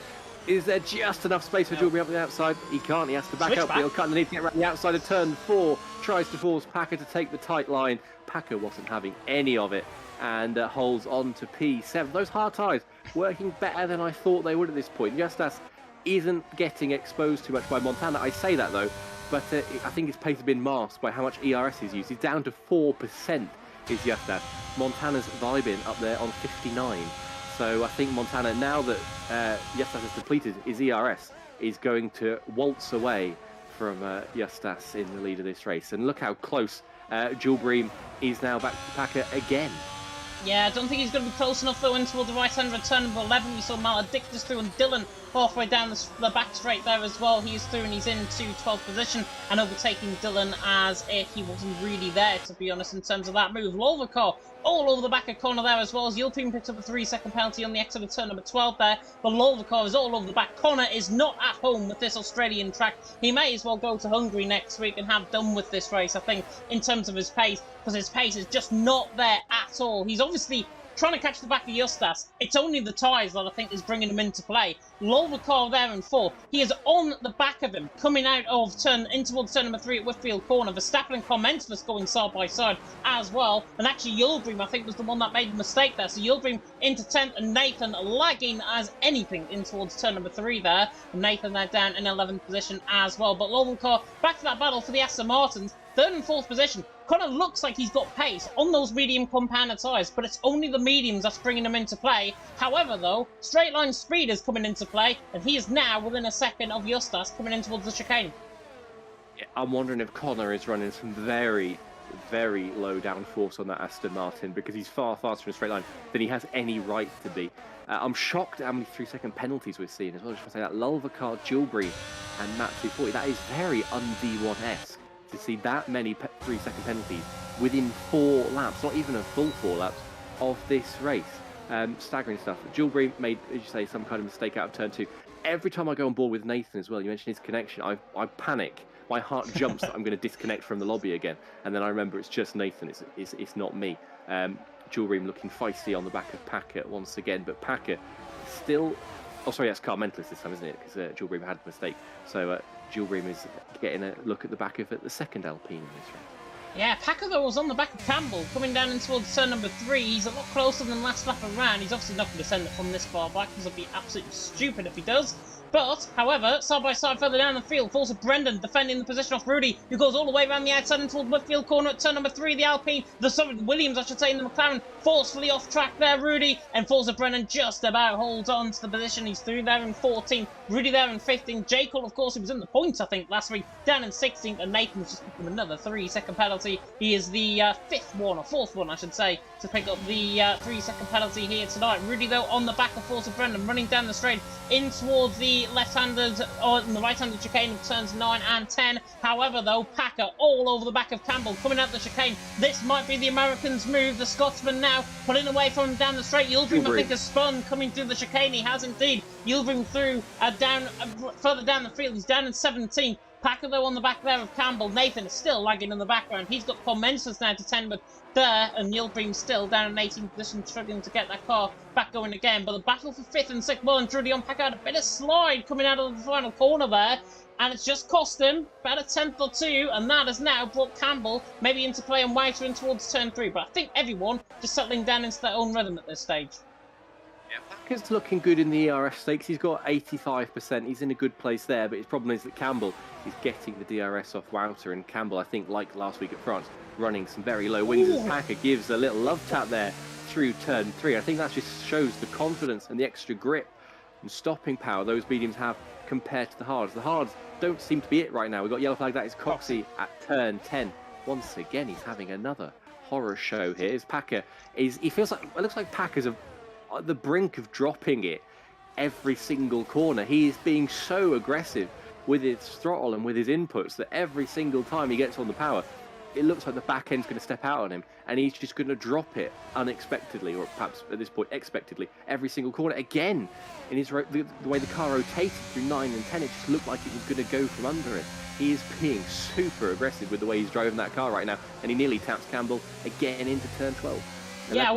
Is there just enough space for Jules Green up the outside? He can't. He has to back up. He'll cut underneath, get around the outside of turn 4. Tries to force Packer to take the tight line. Packer wasn't having any of it and holds on to P7. Those hard tyres working better than I thought they would at this point. Justas isn't getting exposed too much by Montana. I say that though, but I think his pace has been masked by how much ERS he's used. He's down to 4% is Justas. Montana's vibing up there on 59. So I think Montana, now that Justas has depleted his ERS, is going to waltz away from Justas in the lead of this race. And look how close Jules Bream is now back to Packer again. Yeah, I don't think he's going to be close enough though in toward the right-hand return number 11. We saw Maledictus through and Dylan halfway down the back straight there as well. He's through and he's into 12th position and overtaking Dylan as if he wasn't really there, to be honest, in terms of that move. Lolvacar all over the back of corner there as well as Yilpin picked up a 3-second penalty on the exit of turn number 12 there. But Lolvacar is all over the back. Connor is not at home with this Australian track. He may as well go to Hungary next week and have done with this race, I think, in terms of his pace, because his pace is just not there at all. He's obviously trying to catch the back of Justas. It's only the tyres that I think is bringing him into play. Lolvacar there in 4. He is on the back of him, coming out of in towards turn number 3 at Whitfield Corner. Verstappen and Commentated going side by side as well. And actually, Yilbrim, I think, was the one that made the mistake there. So Yilbrim into 10th and Nathan lagging as anything in towards turn number 3 there. And Nathan there down in 11th position as well. But Lolvacar back to that battle for the Aston Martins. 3rd and 4th position. Connor looks like he's got pace on those medium compounder tyres, but it's only the mediums that's bringing him into play. However, though, straight line speed is coming into play, and he is now within a second of Justas coming in towards the chicane. Yeah, I'm wondering if Connor is running some very, very low downforce on that Aston Martin, because he's far faster in a straight line than he has any right to be. I'm shocked at how many 3-second penalties we're seeing as well. I just want to say that Lolvacar, Gilbury, and Matt 240, that is very un-D1-esque. To see that many 3-second penalties within 4 laps, not even a full 4 laps of this race. Staggering stuff. Gilbury made, as you say, some kind of mistake out of turn 2. Every time I go on board with Nathan as well, you mentioned his connection, I panic. My heart jumps that I'm going to disconnect from the lobby again, and then I remember it's just Nathan. It's not me. Gilbury looking feisty on the back of Packer once again, but Packer still. Oh, sorry, that's Carmentless this time, isn't it? Because Gilbury had a mistake. So Gilbury is getting a look at the back of the second Alpine in this race. Yeah, Packer though was on the back of Campbell, coming down in towards turn number 3. He's a lot closer than last lap around. He's obviously not going to send it from this far back, because it'd be absolutely stupid if he does. But, however, side by side further down the field, falls to Brendan, defending the position off Rudy, who goes all the way around the outside and towards Whitfield Corner at turn number 3. The Alpine, Williams, I should say, in the McLaren, forcefully off track there, Rudy, and falls to Brendan just about holds on to the position. He's through there in 14th, Rudy there in 15th, J. Cole, of course, he was in the points, I think, last week, down in 16th, and Nathan's just picking another 3-second penalty. He is the 4th one, I should say, to pick up the 3-second penalty here tonight. Rudy, though, on the back of Force of Brendan, running down the straight in towards the left-handed, or the right-handed chicane of turns 9 and 10. However, though, Packer all over the back of Campbell, coming out the chicane. This might be the Americans' move. The Scotsman now pulling away from him down the straight. Yildirim, I think, has spun, coming through the chicane. He has indeed. Yildirim through, further down the field. He's down in 17th. Packer, though, on the back there of Campbell. Nathan is still lagging in the background. He's got Commensus now to 10, but there, and Yildirim still down in 18th position, struggling to get that car back going again. But the battle for 5th and 6th, well, and Trudy on Packer had a bit of slide coming out of the final corner there, and it's just cost him about a 10th or 2, and that has now brought Campbell maybe into play and Whiter in towards turn 3. But I think everyone just settling down into their own rhythm at this stage. Yeah, Packer's looking good in the ERS stakes. He's got 85%. He's in a good place there, but his problem is that Campbell is getting the DRS off Wouter, and Campbell, I think, like last week at France, running some very low wings as Packer gives a little love tap there through turn 3. I think that just shows the confidence and the extra grip and stopping power those mediums have compared to the hards. The hards don't seem to be it right now. We've got yellow flag, that is Coxey at turn 10. Once again, he's having another horror show here. His Packer is, he feels like, it looks like Packer's at the brink of dropping it every single corner. He is being so aggressive with his throttle and with his inputs that every single time he gets on the power, it looks like the back end's going to step out on him, and he's just going to drop it unexpectedly, or perhaps at this point expectedly, every single corner again. In his the way the car rotated through 9 and 10, it just looked like it was going to go from under him. He is being super aggressive with the way he's driving that car right now, and he nearly taps Campbell again into turn 12. Yeah,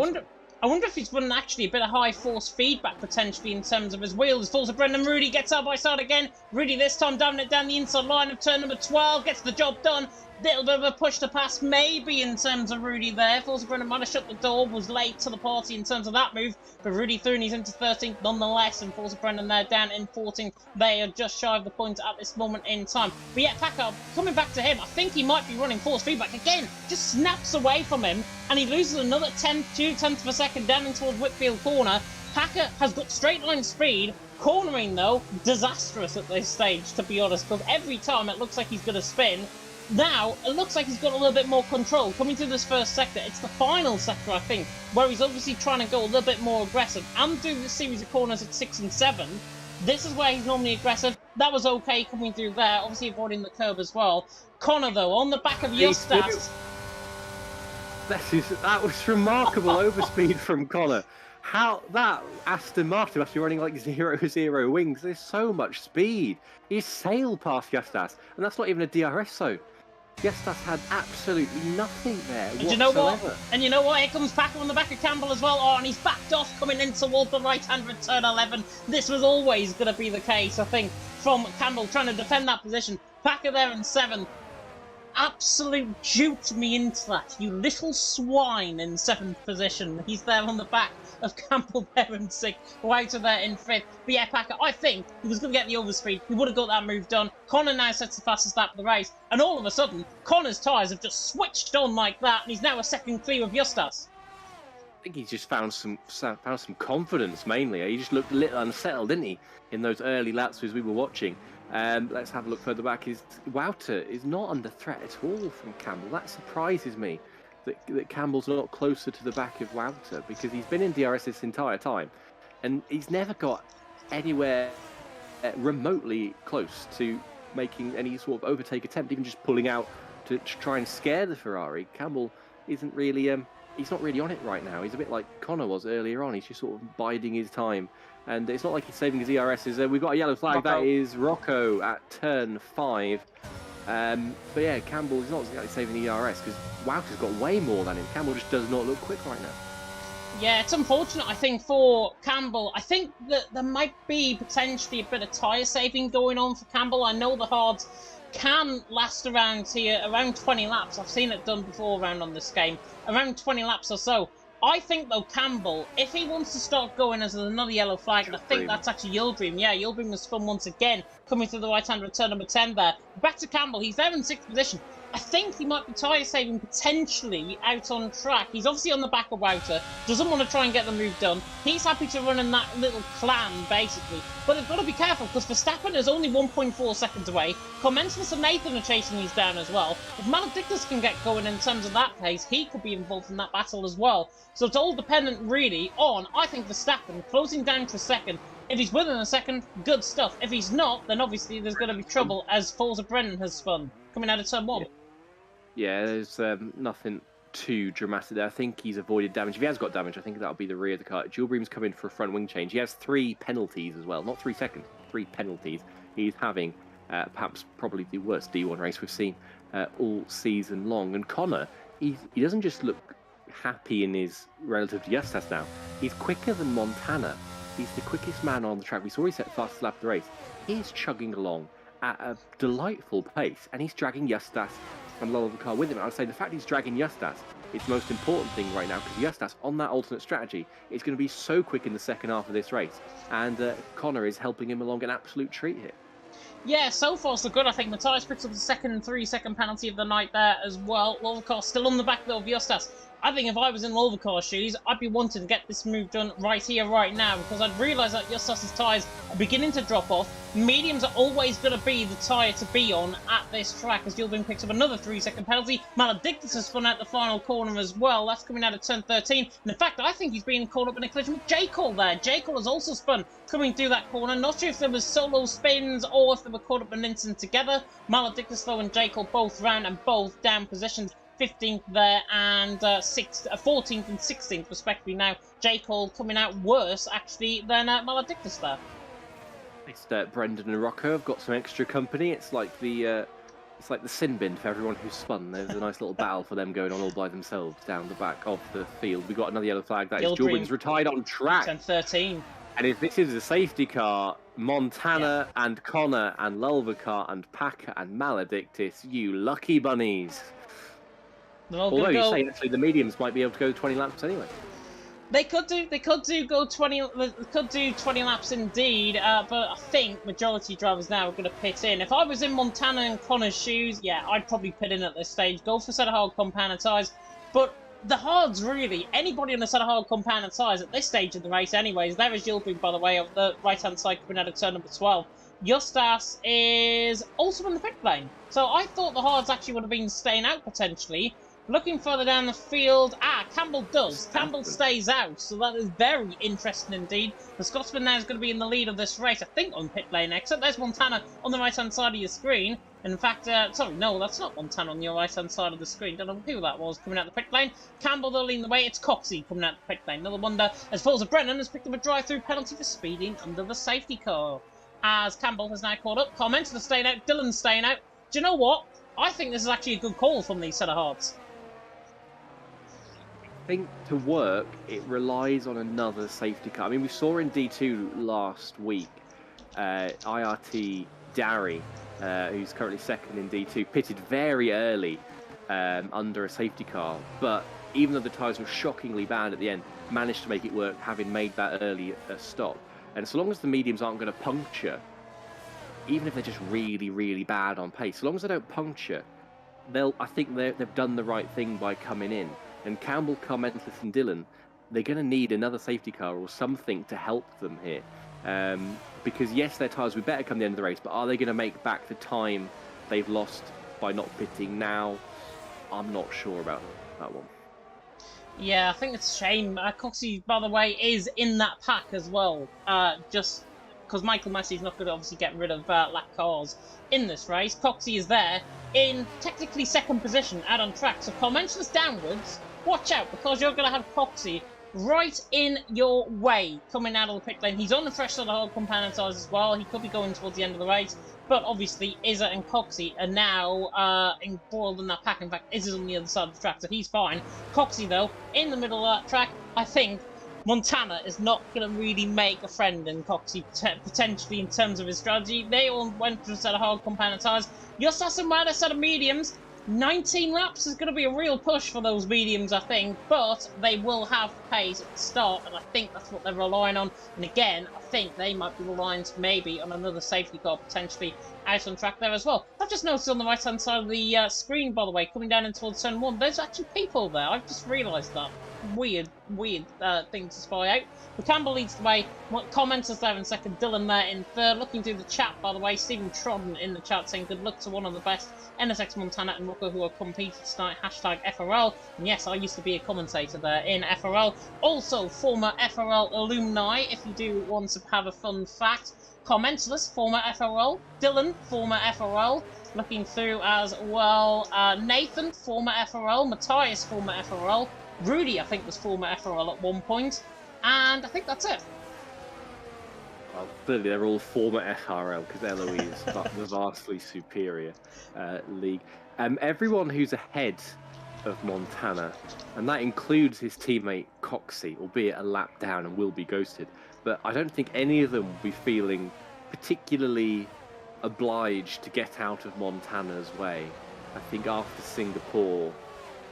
I wonder if he's running actually a bit of high force feedback potentially in terms of his wheels. Falls to Brendan. Rudy gets out by side again. Rudy this time down it down the inside line of turn number 12. Gets the job done. Little bit of a push to pass maybe in terms of Rudy there. Falls to Brendan might have shut the door. Was late to the party in terms of that move. But Rudy through and he's into 13th nonetheless. And Falls to Brendan there down in 14th. They are just shy of the point at this moment in time. But yeah, Packer, coming back to him, I think he might be running force feedback again. Just snaps away from him. And he loses another 2/10 of a second down in towards Whitfield corner. Packer has got straight line speed. Cornering, though, disastrous at this stage, to be honest, because every time it looks like he's going to spin. Now, it looks like he's got a little bit more control. Coming through this first sector, it's the final sector, I think, where he's obviously trying to go a little bit more aggressive and do the series of corners at 6 and 7. This is where he's normally aggressive. That was okay coming through there, obviously avoiding the curb as well. Connor, though, on the back of Justas. That was remarkable overspeed from Connor. How that Aston Martin must be running like 0-0 wings. There's so much speed. He sailed past Justas, and that's not even a DRS zone. Justas had absolutely nothing there whatsoever. You know what? And you know what? Here comes Packer on the back of Campbell as well. Oh, and he's backed off coming in towards the right-hand at turn 11. This was always going to be the case, I think, from Campbell trying to defend that position. Packer there in 7th. Absolute juked me into that, you little swine, in 7th position. He's there on the back of Campbell there in 6th, Wouter there in 5th. But yeah, Packer, I think he was going to get the overspeed. He would have got that move done. Connor now sets the fastest lap of the race. And all of a sudden, Connor's tyres have just switched on like that, and he's now a second clear of Justas. I think he's just found some confidence, mainly. He just looked a little unsettled, didn't he, in those early laps as we were watching. Let's have a look further back. Wouter is not under threat at all from Campbell. That surprises me that Campbell's not closer to the back of Wouter, because he's been in DRS this entire time and he's never got anywhere remotely close to making any sort of overtake attempt, even just pulling out to try and scare the Ferrari. Campbell isn't really he's not really on it right now. He's a bit like Connor was earlier on. He's just sort of biding his time. And it's not like he's saving his ERSs. We've got a yellow flag. Rocco. That is Rocco at turn 5. But yeah, Campbell is not exactly saving the ERS because Wouter's got way more than him. Campbell just does not look quick right now. Yeah, it's unfortunate, I think, for Campbell. I think that there might be potentially a bit of tyre saving going on for Campbell. I know the hards can last around here, around 20 laps. I've seen it done before around on this game. Around 20 laps or so. I think, though, Campbell, if he wants to start going as another yellow flag, and I think that's actually Yildirim. Yeah, Yildirim was spun once again, coming through the right-hand return number 10 there. Back to Campbell, he's there in 6th position. I think he might be tyre saving potentially out on track. He's obviously on the back of Wouter, doesn't want to try and get the move done. He's happy to run in that little clan, basically. But they've got to be careful, because Verstappen is only 1.4 seconds away. Commensals and Nathan are chasing these down as well. If Maledictus can get going in terms of that pace, he could be involved in that battle as well. So it's all dependent, really, on, I think, Verstappen closing down to a second. If he's within a second, good stuff. If he's not, then obviously there's going to be trouble, as Forza Brennan has spun, coming out of turn 1. Yeah, there's nothing too dramatic there. I think he's avoided damage. If he has got damage, I think that'll be the rear of the car. Yildirim's come in for a front wing change. He has 3 penalties as well. Not 3 seconds, 3 penalties. He's having perhaps probably the worst D1 race we've seen all season long. And Connor, he doesn't just look happy in his relative to Justas now. He's quicker than Montana. He's the quickest man on the track. We saw he set fastest lap of the race. He's chugging along at a delightful pace, and he's dragging Justas and Lol the car with him. I would say the fact he's dragging Justas is the most important thing right now, because Justas on that alternate strategy is going to be so quick in the second half of this race, and Connor is helping him along an absolute treat here. Yeah, so far so good. I think Matthias picks up the second and 3-second penalty of the night there as well. Lovacar still on the back though of Justas. I think if I was in Lovacar's shoes, I'd be wanting to get this move done right here, right now, because I'd realise that Justas' tyres are beginning to drop off. Mediums are always going to be the tyre to be on at this track, as Yildirim picks up another 3-second penalty. Maledictus has spun out the final corner as well. That's coming out of turn 13. And in fact, I think he's being caught up in a collision with J-Call there. J-Call has also spun coming through that corner. Not sure if there was solo spins or if they were caught up in an instant together. Maledictus, though, and J-Call both round and both down positions. 15th there, and 14th and 16th respectively. Now, J. Cole coming out worse actually than Maledictus there. It's Brendan and Rocco have got some extra company. It's like the sin bin for everyone who's spun. There's a nice little battle for them going on all by themselves down the back of the field. We got another yellow flag. That is Jordan's retired on track. 10-13. And if this is a safety car, Montana and Connor and Lulvacar and Packer and Maledictus, you lucky bunnies. Although you say actually the mediums might be able to go 20 laps anyway. They could do 20 laps indeed, but I think majority drivers now are going to pit in. If I was in Montana and Connor's shoes, yeah, I'd probably pit in at this stage. Go for a set of hard compounded tyres, but the hards really, anybody on a set of hard compounded tyres at this stage of the race anyways. There is Yilbring, by the way, on the right-hand side coming out of turn number 12. Justas is also in the pit lane. So I thought the hards actually would have been staying out potentially. Looking further down the field, Campbell does. Campbell stays out, so that is very interesting indeed. The Scotsman now is going to be in the lead of this race, I think, on pit lane exit. There's Montana on the right-hand side of your screen. In fact, sorry, no, that's not Montana on your right-hand side of the screen. Don't know who that was coming out the pit lane. Campbell, though, leading the way. It's Coxey coming out the pit lane. Another wonder, as Falls of Brennan has picked up a drive-through penalty for speeding under the safety car. As Campbell has now caught up. Comments are staying out. Dylan's staying out. Do you know what? I think this is actually a good call from these set of hearts. I think to work, it relies on another safety car. I mean, we saw in D2 last week, IRT Darry, who's currently second in D2, pitted very early under a safety car. But even though the tyres were shockingly bad at the end, managed to make it work, having made that early stop. And so long as the mediums aren't going to puncture, even if they're just really, really bad on pace, so long as they don't puncture, I think they've done the right thing by coming in. And Campbell, Carmentless and Dillon, they're going to need another safety car or something to help them here. Because yes, their tyres will be better come the end of the race, but are they going to make back the time they've lost by not pitting now? I'm not sure about that one. Yeah, I think it's a shame. Coxey, by the way, is in that pack as well. Just because Michael Massey's not going to obviously get rid of lap cars in this race. Coxey is there in technically second position out on track. So Commentless downwards. Watch out, because you're going to have Coxey right in your way coming out of the pit lane. He's on the fresh sort of hard compounded tyres as well. He could be going towards the end of the race. But obviously, Izza and Coxey are now embroiled in that pack. In fact, Izza's on the other side of the track, so he's fine. Coxey, though, in the middle of that track, I think Montana is not going to really make a friend in Coxey, potentially, in terms of his strategy. They all went for a set of hard compounded tyres. Justas and Wad a set of mediums. 19 laps is going to be a real push for those mediums, I think, but they will have pace at the start, and I think that's what they're relying on. And again, I think they might be relying maybe on another safety car potentially out on track there as well. I've just noticed on the right-hand side of the screen, by the way, coming down in towards turn 1, there's actually people there. I've just realised that. Weird thing to spy out. But Campbell leads the way. Commenters there in second. Dylan there in third. Looking through the chat, by the way, Stephen Trodden in the chat saying good luck to one of the best NSX Montana and Rocco who have competed tonight. Hashtag FRL. And yes, I used to be a commentator there in FRL. Also, former FRL alumni, if you do want to have a fun fact. Commentless, former FRL. Dylan, former FRL. Looking through as well. Nathan, former FRL. Matthias, former FRL. Rudy, I think, was former FRL at one point, and I think that's it. Well, clearly they're all former FRL, because LOE is the vastly superior league. Everyone who's ahead of Montana, and that includes his teammate Coxey, albeit a lap down and will be ghosted, but I don't think any of them will be feeling particularly obliged to get out of Montana's way. I think after Singapore,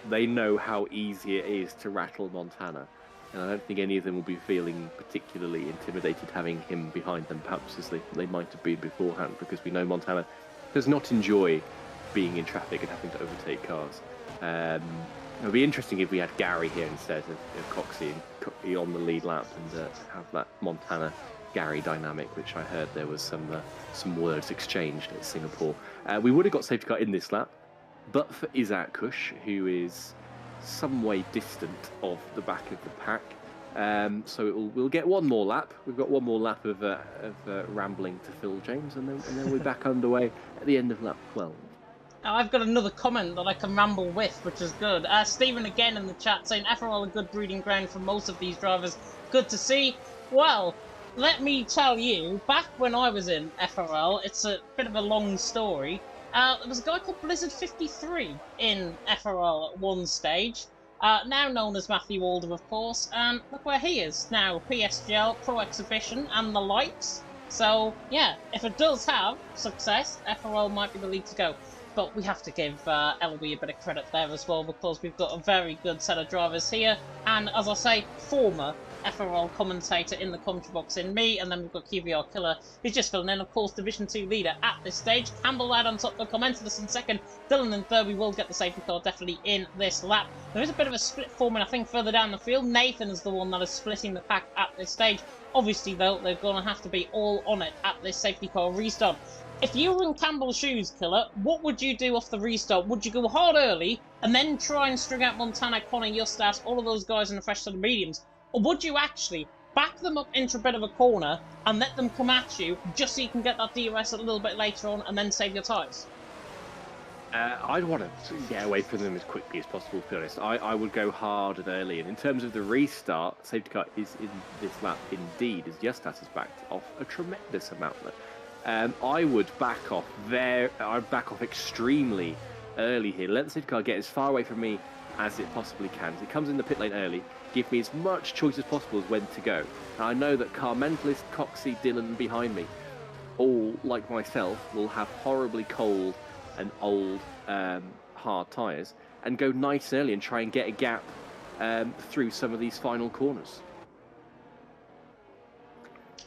they know how easy it is to rattle Montana. And I don't think any of them will be feeling particularly intimidated having him behind them, perhaps as they might have been beforehand, because we know Montana does not enjoy being in traffic and having to overtake cars. It would be interesting if we had Gary here instead of Coxey and on the lead lap and have that Montana-Gary dynamic, which I heard there was some words exchanged at Singapore. We would have got safety car in this lap, but for Isaac Kush, who is some way distant of the back of the pack. So we'll get one more lap. We've got one more lap of rambling to Phil James, and then we're back underway at the end of lap 12. I've got another comment that I can ramble with, which is good. Stephen again in the chat saying, FRL a good breeding ground for most of these drivers. Good to see. Well, let me tell you, back when I was in FRL, it's a bit of a long story. There was a guy called Blizzard53 in FRL at one stage. Now known as Matthew Alder, of course, and look where he is now, PSGL, Pro Exhibition, and the likes. So, yeah, if it does have success, FRL might be the league to go. But we have to give Eloise a bit of credit there as well, because we've got a very good set of drivers here, and as I say, former FRL commentator in the commentary box in me, and then we've got QVR Killer, who's just filling in, of course, Division 2 leader at this stage. Campbell out on top, the commentators in second, Dylan in third. We will get the safety car definitely in this lap. There is a bit of a split forming, I think, further down the field. Nathan is the one that is splitting the pack at this stage. Obviously, though, they're going to have to be all on it at this safety car restart. If you were in Campbell's shoes, Killer, what would you do off the restart? Would you go hard early and then try and string out Montana, Connor, Justas, all of those guys in the fresh set of mediums? Or would you actually back them up into a bit of a corner and let them come at you just so you can get that DRS a little bit later on and then save your tyres? I'd want to get away from them as quickly as possible, to be honest. I would go hard and early. And in terms of the restart, safety car is in this lap indeed, as Justas has backed off a tremendous amount. I would back off I'd back off extremely early here. Let the safety car get as far away from me as it possibly can. As it comes in the pit lane early, give me as much choice as possible as when to go. And I know that car mentalist, Coxie, Dylan behind me, all like myself, will have horribly cold and old hard tyres, and go nice early and try and get a gap through some of these final corners.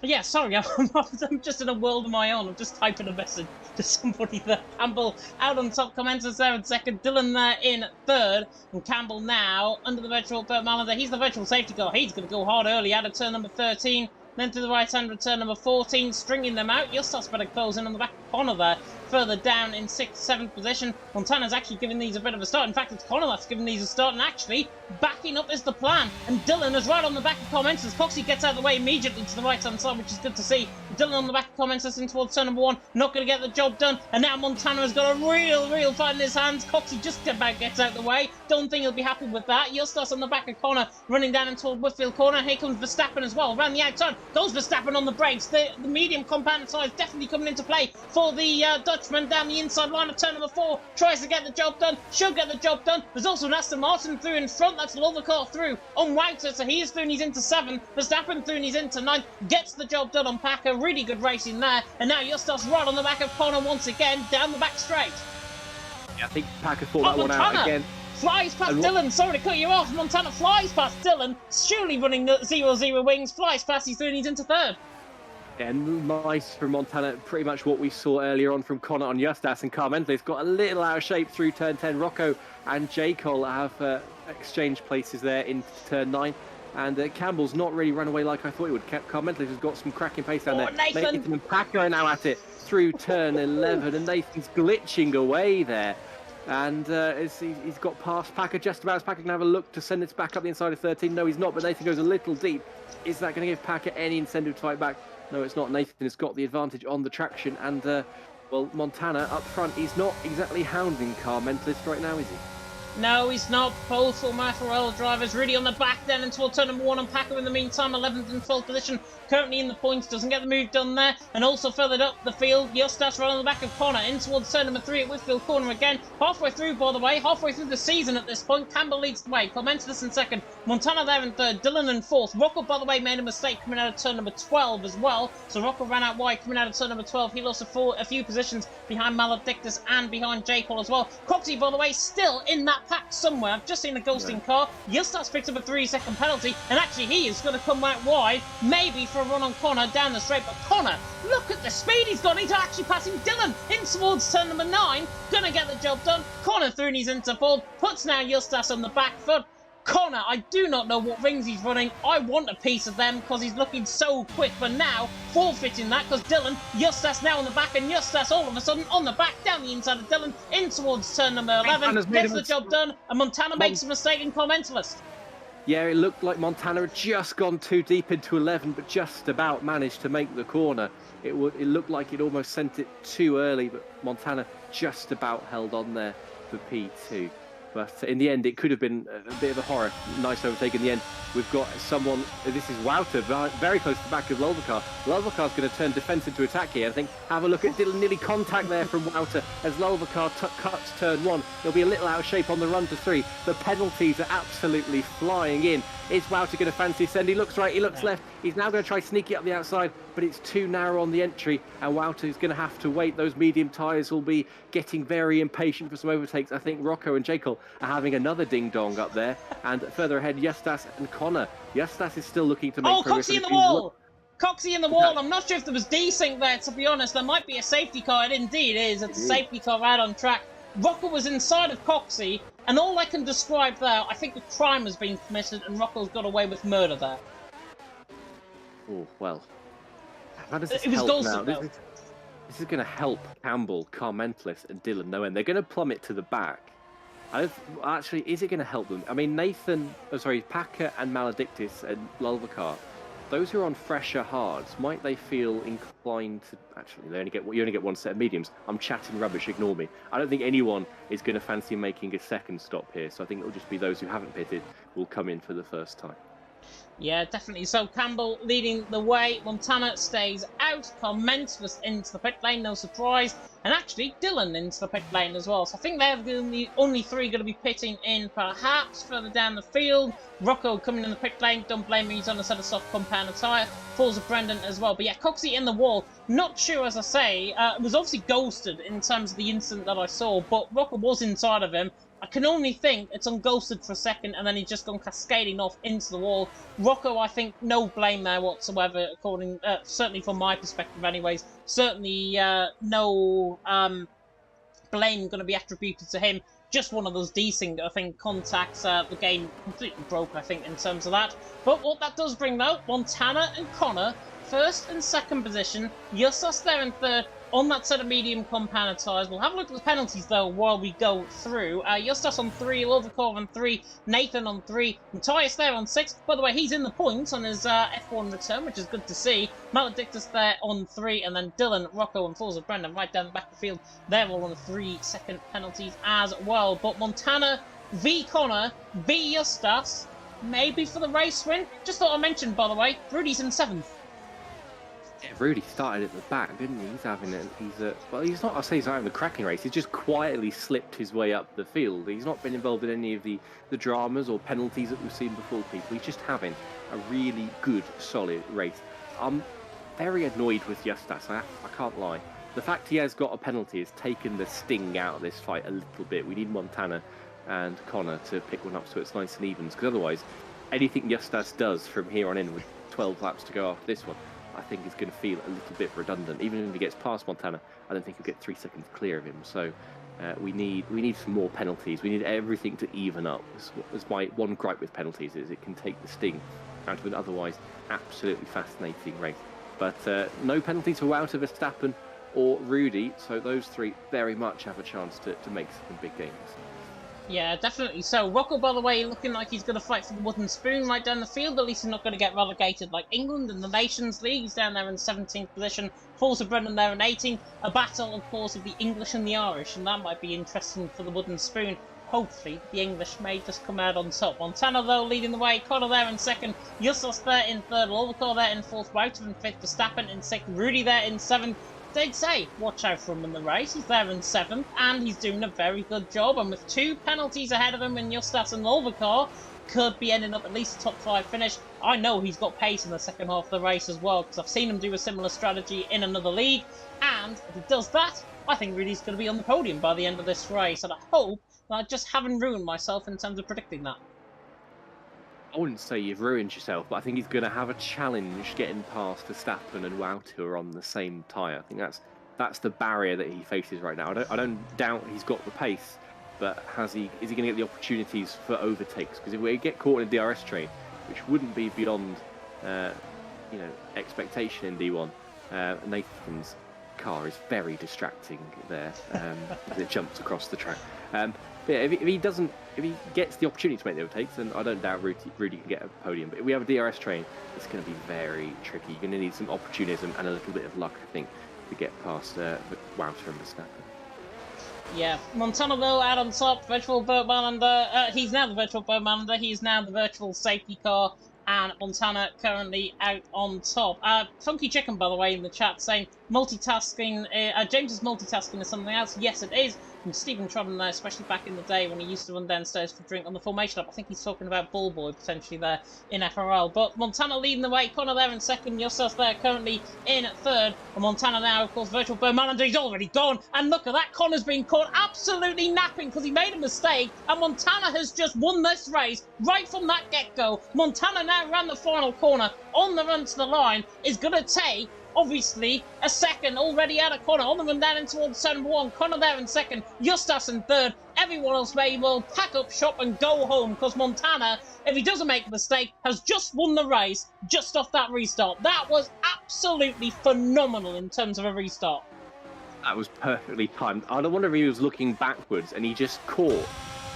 Yeah, sorry, I'm just in a world of my own. I'm just typing a message to somebody there. Campbell out on top, commences there in second, Dylan there in third, and Campbell now under the virtual Bert Malander. He's the virtual safety car. He's going to go hard early out of turn number 13, then to the right-hand return number 14, stringing them out. Justas better close in on the back of Connor there, further down in 6th, 7th position. Montana's actually giving these a bit of a start. In fact, it's Connor that's giving these a start, and actually backing up is the plan. And Dylan is right on the back of commenters. Coxie gets out of the way immediately to the right-hand side, which is good to see. Dylan on the back of commenters in towards turn number 1, not going to get the job done. And now Montana has got a real fight in his hands. Coxie just about gets out of the way. Don't think he'll be happy with that. Justas on the back of Connor, running down in toward Whitfield corner. Here comes Verstappen as well, around the outside. Goes Verstappen on the brakes. The medium compound size definitely coming into play for the Dutchman down the inside line of turn number 4. Tries to get the job done. Should get the job done. There's also an Aston Martin through in front. That's another car through on Wouter. So he is through and he's into 7th. Verstappen through and he's into 9th. Gets the job done on Packer. Really good racing there. And now Justas right on the back of Connor once again. Down the back straight. Yeah, I think Packer thought that one out again. Flies past Dylan. Sorry to cut you off. Montana flies past Dylan. Surely running the 0-0 wings. Flies past. He's through and he's into 3rd. Yeah, nice from Montana. Pretty much what we saw earlier on from Connor on Justas, and Carmente's got a little out of shape through turn 10. Rocco and J. Cole have exchanged places there in turn 9. And Campbell's not really run away like I thought he would. Carmente's has got some cracking pace down there. Nathan and Packer are now at it through turn 11, and Nathan's glitching away there. And he's got past Packer just about. As Packer can have a look to send it back up the inside of 13. No, he's not, but Nathan goes a little deep. Is that going to give Packer any incentive to fight back? No, it's not. Nathan has got the advantage on the traction, and well, Montana up front, he's not exactly hounding car mentalist right now, is he? No, he's not. Both former FRL drivers really on the back then until turn number 1, and Packer in the meantime 11th and 12th position, currently in the points, doesn't get the move done there. And also further up the field, Justas right on the back of Connor in towards turn number 3 at Whitfield corner again. Halfway through, by the way, halfway through the season at this point. Campbell leads the way, Commentatus in 2nd, Montana there in 3rd, Dylan in 4th. Rocco, by the way, made a mistake coming out of turn number 12 as well, so Rocco ran out wide coming out of turn number 12. He lost a few positions behind Maledictus and behind J. Cole as well. Coxie, by the way, still in that pack somewhere. I've just seen a ghosting car. Justas picked up a 3-second penalty, and actually he is going to come out wide, maybe for a run on Connor down the straight. But Connor, look at the speed he's got. He's actually passing Dylan in towards turn number 9. Gonna get the job done. Connor through and he's into 4th. Puts now Justas on the back foot. Connor, I do not know what rings he's running. I want a piece of them because he's looking so quick. But now, forfeiting that because Dylan, Justas now on the back, and Justas all of a sudden on the back, down the inside of Dylan, in towards turn number 11. Gets the job done, and Montana makes a mistake in commentalist. Yeah, it looked like Montana had just gone too deep into 11, but just about managed to make the corner. It looked like it almost sent it too early, but Montana just about held on there for P2. But in the end, it could have been a bit of a horror. Nice overtake in the end. We've got someone, this is Wouter, very close to the back of Lulvacar. Lulvacar's going to turn defence into attack here. I think, have a look at Dylan, nearly contact there from Wouter as Lulvacar cuts turn 1. He'll be a little out of shape on the run to 3. The penalties are absolutely flying in. Is Wouter going to fancy send? He looks right, he looks left. He's now going to try sneak it up the outside, but it's too narrow on the entry, and Wouter is going to have to wait. Those medium tyres will be getting very impatient for some overtakes. I think Rocco and Jekyll are having another ding-dong up there, and further ahead, Justas and Connor. Justas is still looking to make progress. Coxie in the wall! Coxie in the wall! I'm not sure if there was desync there, to be honest. There might be a safety car. It indeed is. It's a safety car out on track. Rocco was inside of Coxie, and all I can describe there, I think a crime has been committed, and Rocco's got away with murder there. Oh, well. How does this it was help now? Dawson, This is going to help Campbell, Carmentless, and Dylan no end. They're going to plummet to the back. Actually, is it going to help them? I mean, Packer and Maledictus and Lulvacar, those who are on fresher hards, might they feel inclined to... Actually, you only get one set of mediums. I'm chatting rubbish, ignore me. I don't think anyone is going to fancy making a second stop here, so I think it'll just be those who haven't pitted will come in for the first time. Yeah, definitely. So Campbell leading the way. Montana stays out. Carmentless into the pit lane, no surprise. And actually, Dylan into the pit lane as well. So I think they're the only three going to be pitting in, perhaps further down the field. Rocco coming in the pit lane. Don't blame me, he's on a set of soft compound tyre. Falls of Brendan as well. But yeah, Coxie in the wall. Not sure, as I say. It was obviously ghosted in terms of the incident that I saw, but Rocco was inside of him. I can only think it's unghosted for a second, and then he's just gone cascading off into the wall. Rocco, I think, no blame there whatsoever, certainly from my perspective anyways. Certainly no blame going to be attributed to him. Just one of those desync, I think, contacts. The game completely broke, I think, in terms of that. But what that does bring, though, Montana and Connor, first and second position. Justas there in third. On that set of medium compounded tyres. We'll have a look at the penalties, though, while we go through. Justas on 3, Lovikov on 3, Nathan on 3, Matthias there on 6. By the way, he's in the points on his F1 return, which is good to see. Maledictus there on 3, and then Dylan, Rocco, and Falls of Brendan right down the back of the field. They're all on 3-second penalties as well. But Montana v Connor v Justas, maybe for the race win. Just thought I'd mention, by the way, Rudy's in 7th. Yeah, Rudy started at the back, didn't he? He's having it. Well, he's not. I say he's not having the cracking race. He's just quietly slipped his way up the field. He's not been involved in any of the dramas or penalties that we've seen before. People. He's just having a really good, solid race. I'm very annoyed with Justas. I can't lie. The fact he has got a penalty has taken the sting out of this fight a little bit. We need Montana and Connor to pick one up so it's nice and even. Because otherwise, anything Justas does from here on in with 12 laps to go after this one, I think is going to feel a little bit redundant. Even if he gets past Montana, I don't think he'll get 3 seconds clear of him. So we need some more penalties. We need everything to even up. That's my one gripe with penalties, is it can take the sting out of an otherwise absolutely fascinating race. But no penalties for Wouter, Verstappen or Rudy, so those three very much have a chance to make some big games. Yeah, definitely. So, Rocco, by the way, looking like he's going to fight for the wooden spoon right down the field. At least he's not going to get relegated like England in the Nations League. He's down there in 17th position. Falls of Brendan there in 18th. A battle, of course, of the English and the Irish, and that might be interesting for the wooden spoon. Hopefully, the English may just come out on top. Montana, though, leading the way. Connor there in 2nd. Justas there in 3rd. Lovikov there in 4th. Wouter in 5th. Verstappen in 6th. Rudy there in 7th. They'd say, watch out for him in the race. He's there in 7th, and he's doing a very good job. And with 2 penalties ahead of him in Justas and Lovikov, could be ending up at least a top 5 finish. I know he's got pace in the second half of the race as well, because I've seen him do a similar strategy in another league. And if he does that, I think Rudy's going to be on the podium by the end of this race. And I hope that I just haven't ruined myself in terms of predicting that. I wouldn't say you've ruined yourself, but I think he's going to have a challenge getting past Verstappen and Wouter who are on the same tyre. I think that's the barrier that he faces right now. I don't doubt he's got the pace, but is he going to get the opportunities for overtakes? Because if we get caught in a DRS train, which wouldn't be beyond expectation in D1, Nathan's car is very distracting there as it jumps across the track. But yeah, if he gets the opportunity to make the overtakes, then I don't doubt Rudy can get a podium. But if we have a DRS train, it's going to be very tricky. You're going to need some opportunism and a little bit of luck, I think, to get past Wouter and Verstappen. Yeah, Montana though out on top, virtual Bergman, he's now the virtual Bergman, he's now the virtual safety car, and Montana currently out on top. Funky Chicken, by the way, in the chat saying multitasking, James is multitasking or something else. Yes, it is. And Stephen Trodden there, especially back in the day when he used to run downstairs for a drink on the formation up. I think he's talking about Bull Boy potentially there in FRL. But Montana leading the way, Connor there in second, Justas there currently in third. And Montana now, of course, virtual Bergman, he's already gone. And look at that, Connor's been caught absolutely napping because he made a mistake. And Montana has just won this race right from that get-go. Montana now ran the final corner on the run to the line, is going to take obviously a second already out of corner on the run down in towards turn 1. Connor there in second, Justas in third. Everyone else may well pack up shop and go home because Montana, if he doesn't make a mistake, has just won the race just off that restart. That was absolutely phenomenal in terms of a restart. That was perfectly timed. I don't wonder if he was looking backwards and he just caught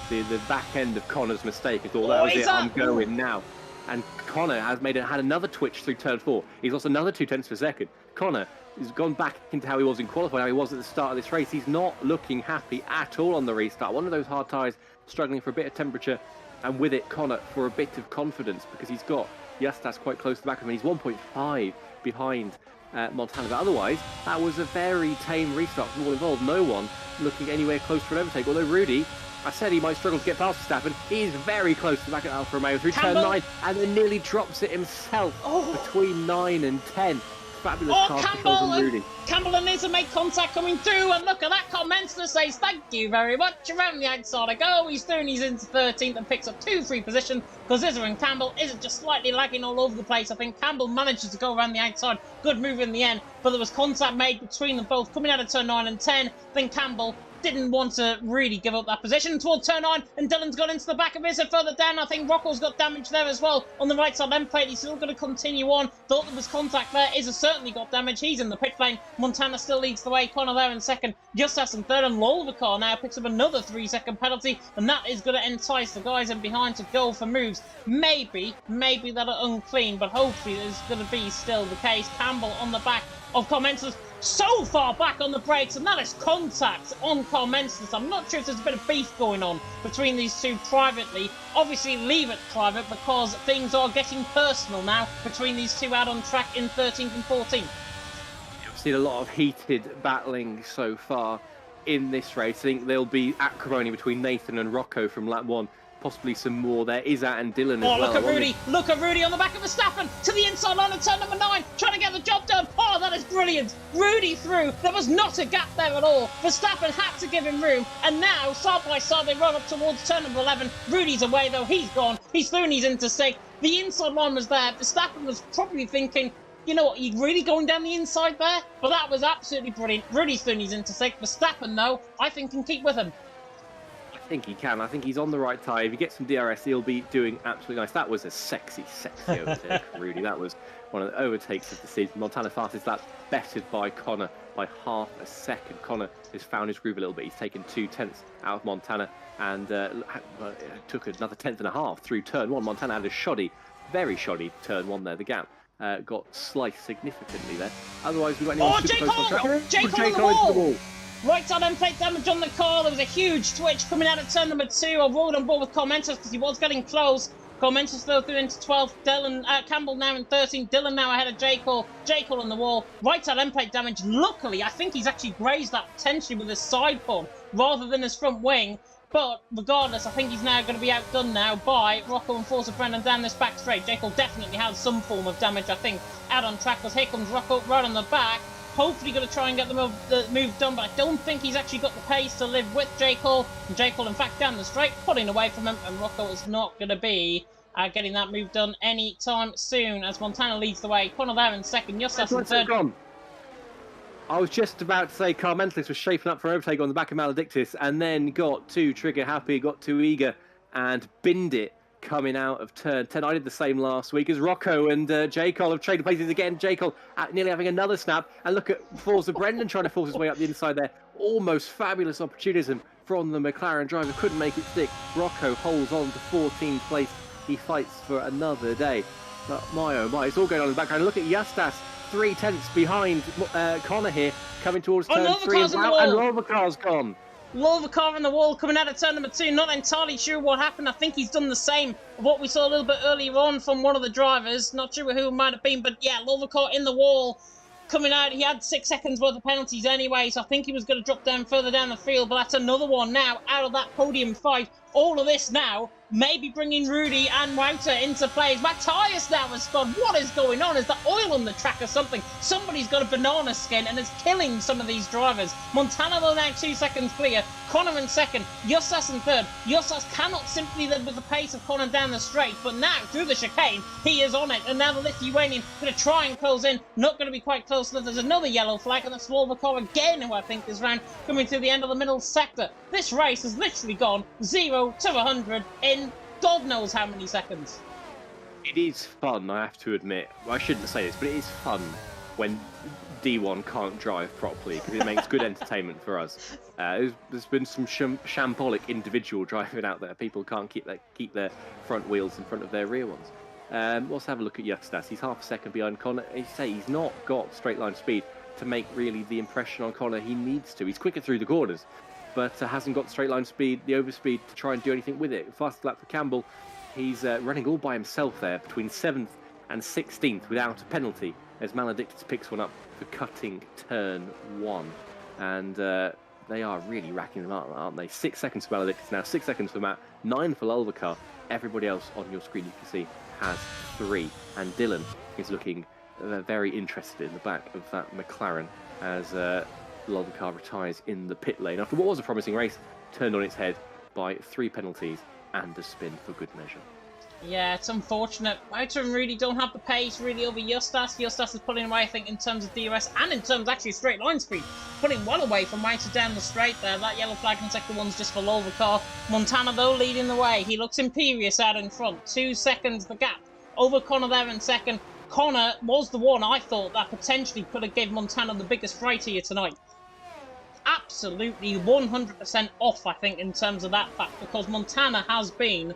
the back end of Connor's mistake and thought, that was it, I'm going now. And Connor has had another twitch through turn 4. He's lost another 0.2 per second. Connor has gone back into how he was in qualifying, how he was at the start of this race. He's not looking happy at all on the restart. One of those hard tyres, struggling for a bit of temperature, and with it, Connor for a bit of confidence because he's got Justas quite close to the back of him. He's 1.5 behind Montana. But otherwise, that was a very tame restart from all involved. No one looking anywhere close to an overtake. Although Rudy, I said he might struggle to get past Verstappen. He is very close to the back at Alfa Romeo through turn 9 and then nearly drops it himself between 9 and 10. Fabulous car control from Rudy. Campbell and Izza make contact coming through, and look at that commentator says thank you very much. Around the outside I go. He's through and he's into 13th and picks up 2 free position because Izza and Campbell isn't just slightly lagging all over the place. I think Campbell manages to go around the outside. Good move in the end, but there was contact made between them both coming out of turn 9 and 10. Then Campbell didn't want to really give up that position towards turn 9, and Dylan's got into the back of his, and further down I think Rocco's got damage there as well on the right side end plate. He's still going to continue on. Thought there was contact there. Izza certainly got damage. He's in the pit lane. Montana still leads the way. Connor there in second, Justas in third, and Lolvicar now picks up another 3-second penalty, and that is going to entice the guys in behind to go for moves. Maybe that are unclean, but hopefully there's going to be still the case. Campbell on the back of commenters, so far back on the brakes, and that is contact on Carmensis. I'm not sure if there's a bit of beef going on between these two privately. Obviously leave it private because things are getting personal now between these two out on track in 13th and 14th. We've seen a lot of heated battling so far in this race. I think there'll be acrimony between Nathan and Rocco from lap 1. Possibly some more there. Izzat and Dylan as well. Look at Rudy. Look at Rudy on the back of Verstappen to the inside line of turn number 9, trying to get the job done. Oh, that is brilliant. Rudy through. There was not a gap there at all. Verstappen had to give him room, and now side by side they run up towards turn number 11. Rudy's away though. He's gone. He's through and he's into 6th. The inside line was there. Verstappen was probably thinking, you know what, you're really going down the inside there? But that was absolutely brilliant. Rudy's through and he's into 6th. Verstappen, though, I think can keep with him. I think he can. I think he's on the right tyre. If he gets some DRS, he'll be doing absolutely nice. That was a sexy overtake, Rudy. That was one of the overtakes of the season. Montana fastest lap, bettered by Connor by half a second. Connor has found his groove a little bit. He's taken 0.2 out of Montana and took another 10.5 through turn 1. Montana had a shoddy, very shoddy turn 1 there. The gap got sliced significantly there. Otherwise, we went Jake on the wall! Right side end plate damage on the car. There was a huge twitch coming out of turn number 2. I rolled on board with Carmentis because he was getting close. Carmentis though through into 12th. Campbell now in 13th. Dylan now ahead of J. Cole on the wall. Right side end plate damage. Luckily, I think he's actually grazed that potentially with his side pod rather than his front wing. But regardless, I think he's now going to be outdone now by Rocco and Forza Brendan down this back straight. J. Cole definitely has some form of damage, I think, out on track because here comes Rocco right on the back. Hopefully going to try and get the move done, but I don't think he's actually got the pace to live with J. Cole. And J. Cole, in fact, down the straight, pulling away from him, and Rocco is not going to be getting that move done anytime soon as Montana leads the way. Connor there in second, Justas in third. I was just about to say Carmentis was shaping up for an overtake on the back of Maledictus and then got too trigger happy, got too eager and binned it coming out of turn 10. I did the same last week as Rocco and J. Cole have traded places again. J. Cole nearly having another snap. And look at Forza Brendan trying to force his way up the inside there. Almost fabulous opportunism from the McLaren driver. Couldn't make it stick. Rocco holds on to 14th place. He fights for another day. But my oh my, it's all going on in the background. Look at Justas, 3/10 behind Connor here, coming towards turn 3. And Lovacar's gone. Lovacar in the wall coming out of turn number 2. Not entirely sure what happened. I think he's done the same of what we saw a little bit earlier on from one of the drivers. Not sure who it might have been, but yeah, Lovacar in the wall. Coming out, he had 6 seconds worth of penalties anyway, so I think he was going to drop down further down the field, but that's another one now out of that podium fight. All of this now, maybe bringing Rudy and Wouter into play. Matthias now has gone. What is going on? Is there oil on the track or something? Somebody's got a banana skin and is killing some of these drivers. Montana though now 2 seconds clear. Connor in second. Justas in third. Justas cannot simply live with the pace of Connor down the straight, but now through the chicane, he is on it. And now the Lithuanian going to try and close in. Not going to be quite close enough. There's another yellow flag, and that's Lovacar again, who I think is round, coming to the end of the middle sector. This race has literally gone 0 to 100 in God knows how many seconds. It is fun, I have to admit. Well, I shouldn't say this, but it is fun when D1 can't drive properly, because it makes good entertainment for us. There's been some shambolic individual driving out there. People can't keep their front wheels in front of their rear ones. Let's have a look at Justas. He's half a second behind Connor. He's not got straight line speed to make really the impression on Connor he needs to. He's quicker through the corners, but hasn't got straight line speed, the overspeed, to try and do anything with it. Fast lap for Campbell. He's running all by himself there between 7th and 16th without a penalty, as Maledictus picks one up for cutting turn 1. And they are really racking them up, aren't they? 6 seconds for Maledictus now, 6 seconds for Matt, 9 for Lovacar. Everybody else on your screen, you can see, has 3. And Dylan is looking very interested in the back of that McLaren as Lovacar retires in the pit lane after what was a promising race, turned on its head by 3 penalties and a spin for good measure. Yeah, it's unfortunate. Wouter and Rudy don't have the pace really over Justas. Justas is pulling away, I think, in terms of DRS and in terms of actually straight line speed. Pulling well away from Wouter down the straight there. That yellow flag in sector 1's just for Lovacar. Montana, though, leading the way. He looks imperious out in front. 2 seconds the gap over Connor there in second. Connor was the one I thought that potentially could have given Montana the biggest fright here tonight. Absolutely 100% off, I think, in terms of that fact, because Montana has been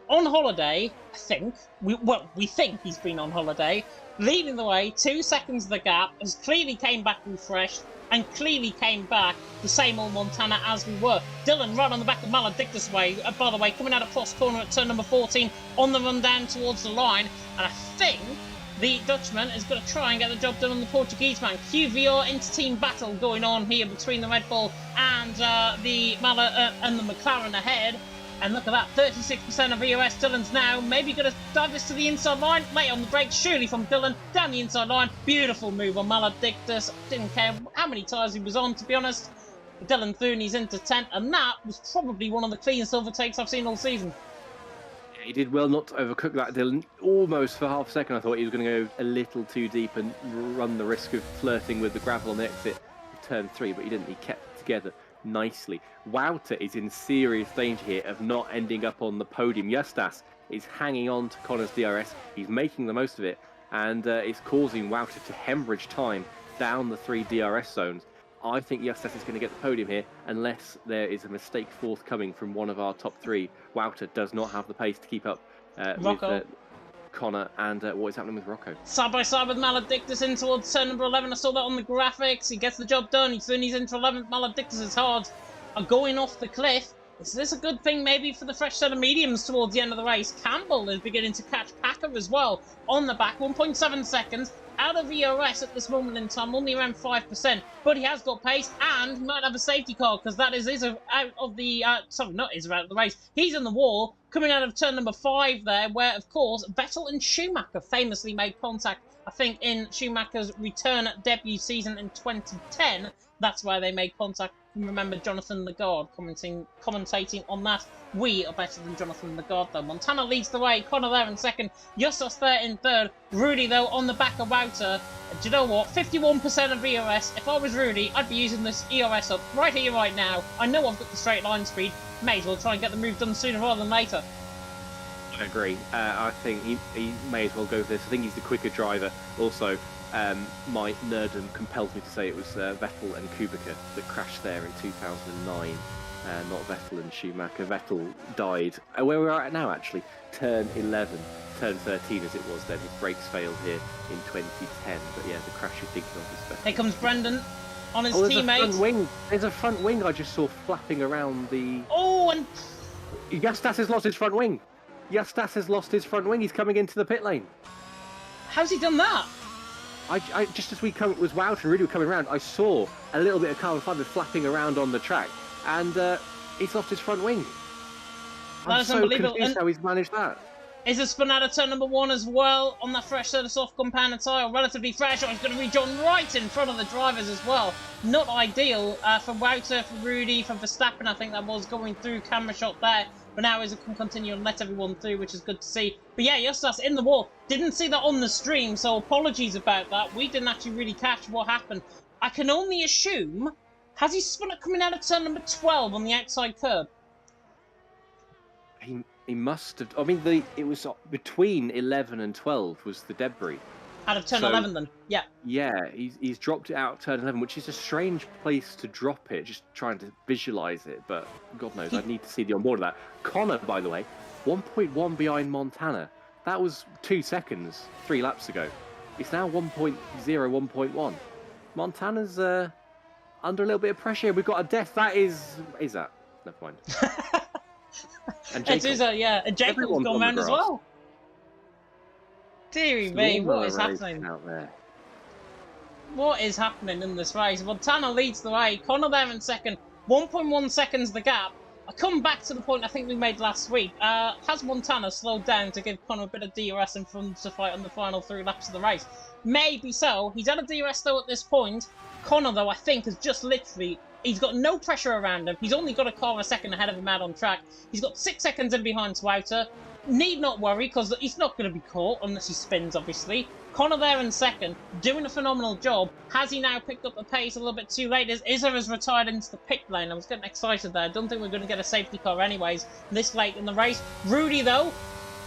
on holiday, I think. We think he's been on holiday, leading the way, 2 seconds of the gap, has clearly came back refreshed, and clearly came back the same old Montana as we were. Dylan right on the back of Maledictus way, by the way, coming out of cross corner at turn number 14, on the run down towards the line, and I think the Dutchman is going to try and get the job done on the Portuguese man. QVR inter-team battle going on here between the Red Bull and the McLaren ahead. And look at that, 36% of EOS. Dylan's now maybe going to dive this to the inside line. Late on the brake, surely from Dylan, down the inside line. Beautiful move on Maledictus. Didn't care how many tyres he was on, to be honest. Dylan Thuney's into 10th, and that was probably one of the cleanest overtakes I've seen all season. He did well not to overcook that, Dylan. Almost for half a second I thought he was going to go a little too deep and run the risk of flirting with the gravel on the exit of turn 3, but he didn't. He kept it together nicely. Wouter is in serious danger here of not ending up on the podium. Justas is hanging on to Connor's DRS. He's making the most of it, and it's causing Wouter to hemorrhage time down the 3 DRS zones. I think Justas is going to get the podium here unless there is a mistake forthcoming from one of our top 3. Wouter does not have the pace to keep up with Connor and what is happening with Rocco. Side by side with Maledictus in towards turn number 11. I saw that on the graphics. He gets the job done. He's into 11th. Maledictus' cards are going off the cliff. Is this a good thing maybe for the fresh set of mediums towards the end of the race? Campbell is beginning to catch Packer as well on the back. 1.7 seconds. Out of ERS at this moment in time, only around 5%, but he has got pace and he might have a safety car because that is out of the, sorry, not is out of the race. He's in the wall, coming out of turn number 5 there, where, of course, Vettel and Schumacher famously made contact, I think, in Schumacher's return debut season in 2010. That's where they made contact. Remember Jonathan Lagarde commentating on that. We are better than Jonathan Lagarde, though. Montana leads the way. Connor there in second. Justas there in third. Rudy, though, on the back of Wouter. Do you know what? 51% of ERS. If I was Rudy, I'd be using this ERS up right here, right now. I know I've got the straight line speed. May as well try and get the move done sooner rather than later. I agree. I think he may as well go for this. I think he's the quicker driver. Also, my nerdom compels me to say it was Vettel and Kubica that crashed there in 2009. not Vettel and Schumacher. Vettel died. Where we're at now, actually, turn 11, turn 13 as it was then. His brakes failed here in 2010. But yeah, the crash you're thinking of is Vettel. Here comes Brendan on his there's teammate. A front wing. There's a front wing I just saw flapping around the... Oh, and... Justas has lost his front wing. Justas has lost his front wing. He's coming into the pit lane. How's he done that? I just as we come, it was Wout and Rudy were coming around, I saw a little bit of carbon fibre flapping around on the track, and he's lost his front wing. I'm so confused how he's managed that. Is a spin out of turn number 1 as well on that fresh set of soft compounded tyre, relatively fresh. Oh, he's going to rejoin right in front of the drivers as well. Not ideal for Wouter, for Rudy, for Verstappen. I think that was going through camera shot there. But now he can continue and let everyone through, which is good to see. But yeah, Justas in the wall. Didn't see that on the stream, so apologies about that. We didn't actually really catch what happened. I can only assume, has he spun it coming out of turn number 12 on the outside curb? He must have. I mean, it was between 11 and 12 was the debris. Out of turn 11 then, yeah. Yeah, he's dropped it out of turn 11, which is a strange place to drop it, just trying to visualise it, but God knows, I'd need to see the onboard of that. Connor, by the way, 1.1 behind Montana. That was 2 seconds, 3 laps ago. It's now 1.0, 1.1. Montana's under a little bit of pressure. We've got a death. That is that? Never mind. And it is yeah. And Jacob's gone round as well. Deary me, what is happening? Out there. What is happening in this race? Montana leads the way. Connor there in second. 1.1 seconds the gap. I come back to the point I think we made last week. Has Montana slowed down to give Connor a bit of DRS in front to fight on the final 3 laps of the race? Maybe so. He's had a DRS though at this point. Connor though I think has just literally... He's got no pressure around him. He's only got a car a second ahead of him out on track. He's got 6 seconds in behind Swouter. Need not worry, because he's not going to be caught, unless he spins, obviously. Connor there in second, doing a phenomenal job. Has he now picked up the pace a little bit too late? Izzer has retired into the pit lane. I was getting excited there. I don't think we're going to get a safety car anyways, this late in the race. Rudy, though,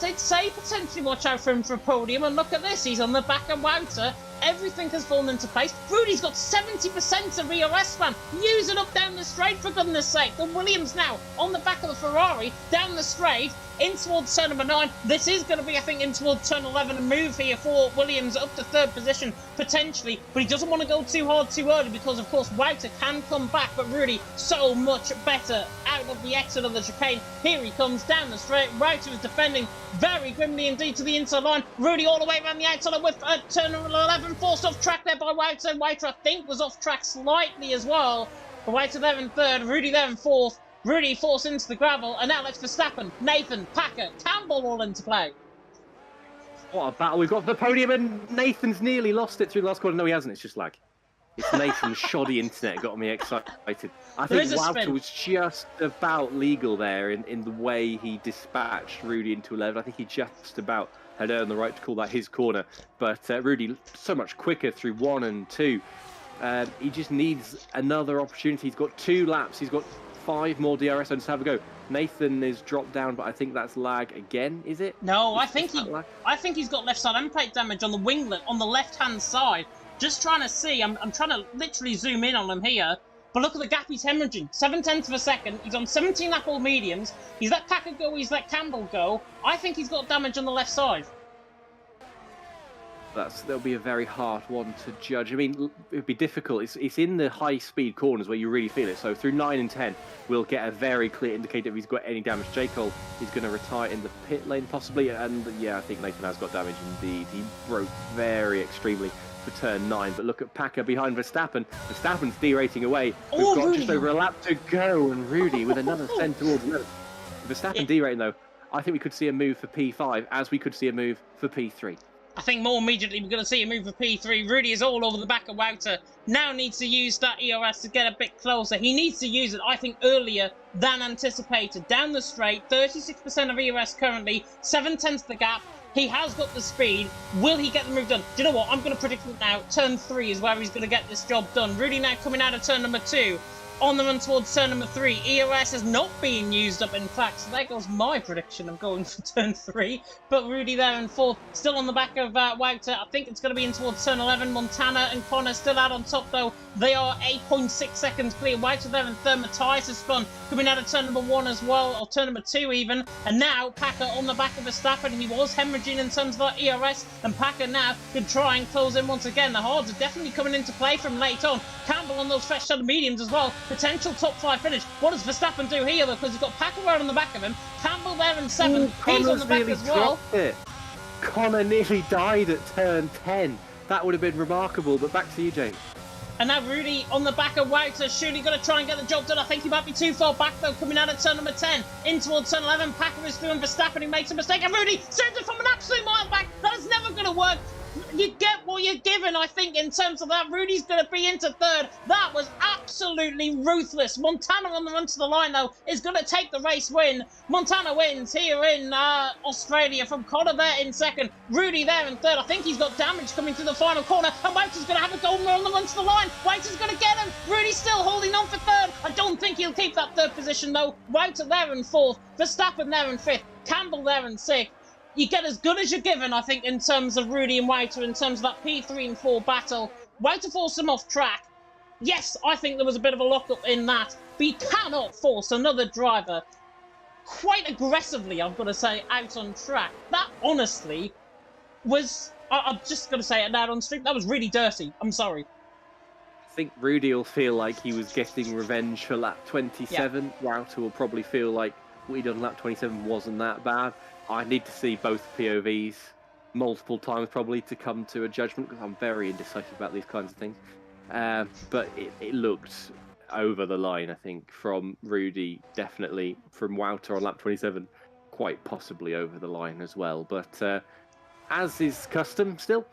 did say potentially watch out for him for a podium, and look at this. He's on the back of Wouter. Everything has fallen into place. Rudy's got 70% of ERS span. Use it up down the straight, for goodness sake. The Williams now on the back of the Ferrari, down the straight, in towards turn number 9. This is going to be, I think, in towards turn 11, a move here for Williams up to 3rd position, potentially. But he doesn't want to go too hard too early because, of course, Wouter can come back. But Rudy, so much better out of the exit of the chicane. Here he comes down the straight. Wouter is defending very grimly indeed to the inside line. Rudy all the way around the outside with turn number 11. Forced off track there by Wouter. Wouter, I think, was off track slightly as well. But Wouter there in 3rd. Rudy there in 4th. Rudy forced into the gravel, and now it's Verstappen, Nathan, Packer, Campbell all into play. What a battle we've got for the podium, and Nathan's nearly lost it through the last corner. No, he hasn't. It's just lag. It's Nathan's shoddy internet got me excited. I think Wouter was just about legal there in the way he dispatched Rudy into 11. I think he just about had earned the right to call that his corner. But Rudy, so much quicker through 1 and 2. He just needs another opportunity. He's got 2 laps. He's got 5 more DRS, so just have a go. Nathan is dropped down, but I think that's lag again, is it? No, I think he's got left side end plate damage on the winglet on the left-hand side. Just trying to see, I'm trying to literally zoom in on him here, but look at the gap he's hemorrhaging. 0.7 of a second, he's on 17 lap all mediums, he's let Packer go, he's let Campbell go. I think he's got damage on the left side. That'll be a very hard one to judge. I mean, it'd be difficult. It's in the high-speed corners where you really feel it. So through 9 and 10, we'll get a very clear indicator if he's got any damage. J. Cole is going to retire in the pit lane, possibly. And yeah, I think Nathan has got damage indeed. He broke very extremely for turn 9. But look at Packer behind Verstappen. Verstappen's derating away. We've got just over a lap to go. And Rudy with another send towards the Verstappen derating, though. I think we could see a move for P5 as we could see a move for P3. I think more immediately we're going to see a move for P3. Rudy is all over the back of Wouter. Now needs to use that ERS to get a bit closer. He needs to use it, I think, earlier than anticipated. Down the straight, 36% of ERS currently, 0.7 the gap. He has got the speed. Will he get the move done? Do you know what? I'm going to predict it now. Turn 3 is where he's going to get this job done. Rudy now coming out of turn number 2. on the run towards turn number 3. EOS is not being used up, in fact, so there goes my prediction of going for turn 3. But Rudy there in 4th, still on the back of Wouter. I think it's going to be in towards turn 11. Montana and Connor still out on top, though. They are 8.6 seconds clear. Wouter there in 3rd. Matthias has spun, coming out of turn number 1 as well, or turn number 2 even. And now Packer on the back of Verstappen. He was hemorrhaging in terms of that ERS, and Packer now can try and close in once again. The hards are definitely coming into play from late on. Campbell on those fresh side mediums as well. Potential top 5 finish. What does Verstappen do here, though? Because he's got Packer right on the back of him. Campbell there in 7th. He's on the back as well. Connor nearly died at turn 10. That would have been remarkable, but back to you, James. And now Rudy on the back of Wouter, surely going to try and get the job done. I think he might be too far back, though, coming out of turn number 10. In towards turn 11, Packer is through and Verstappen, he makes a mistake. And Rudy sends it from an absolute mile back. That is never going to work. You get what you're given, I think, in terms of that. Rudy's going to be into 3rd. That was absolutely ruthless. Montana on the run to the line, though, is going to take the race win. Montana wins here in Australia from Connor there in 2nd. Rudy there in 3rd. I think he's got damage coming through the final corner. And Wouter's going to have a golden on the run to the line. Wouter's going to get him. Rudy's still holding on for 3rd. I don't think he'll keep that 3rd position, though. Wouter there in 4th. Verstappen there in 5th. Campbell there in 6th. You get as good as you're given, I think, in terms of Rudy and Wouter, in terms of that P3 and 4 battle. Wouter forced him off track. Yes, I think there was a bit of a lock-up in that, but you cannot force another driver quite aggressively, I've got to say, out on track. That, honestly, was... I'm just going to say it now on stream. That was really dirty. I'm sorry. I think Rudy will feel like he was getting revenge for lap 27. Yeah. Wouter will probably feel like what he done lap 27 wasn't that bad. I need to see both POVs multiple times probably to come to a judgment, because I'm very indecisive about these kinds of things. But it looked over the line, I think, from Rudy, definitely. From Wouter on lap 27, quite possibly over the line as well. But as is custom still,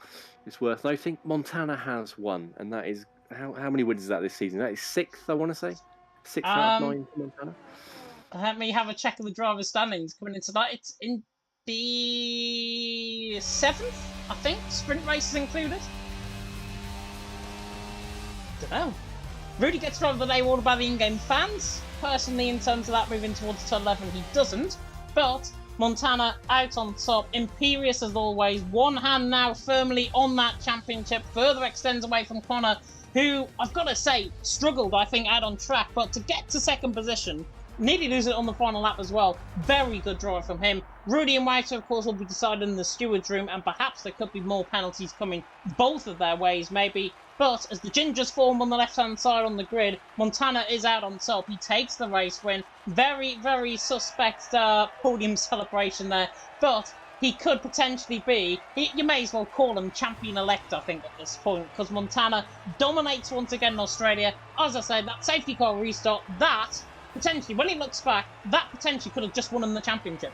it's worth noting, Montana has won. And that is, how many wins is that this season? That is 6th, I want to say. 6 out of 9 for Montana. Let me have a check of the driver's standings coming into that. It's in the 7th, I think. Sprint races included. Don't know. Rudy gets driver of the day awarded by the in-game fans. Personally, in terms of that, moving towards turn 11, he doesn't. But Montana out on top. Imperious as always. One hand now firmly on that championship. Further extends away from Connor, who, I've got to say, struggled, I think, out on track. But to get to 2nd position, nearly lose it on the final lap as well. Very good drive from him. Rudy and Wouter, of course, will be decided in the stewards' room, and perhaps there could be more penalties coming both of their ways, maybe. But as the Gingers form on the left-hand side on the grid, Montana is out on top. He takes the race win. Very, very suspect podium celebration there. But he could potentially be, you may as well call him champion-elect, I think, at this point, because Montana dominates once again in Australia. As I said, that safety car restart, that... potentially, when he looks back, that potentially could have just won him the championship.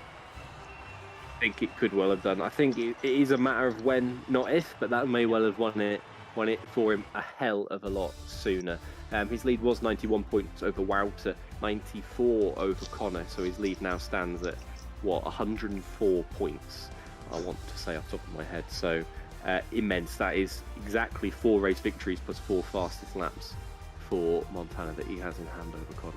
I think it could well have done. I think it is a matter of when, not if, but that may well have won it for him a hell of a lot sooner. His lead was 91 points over Wouter, 94 over Connor, so his lead now stands at, 104 points, I want to say off the top of my head. So immense. That is exactly 4 race victories plus 4 fastest laps for Montana that he has in hand over Connor.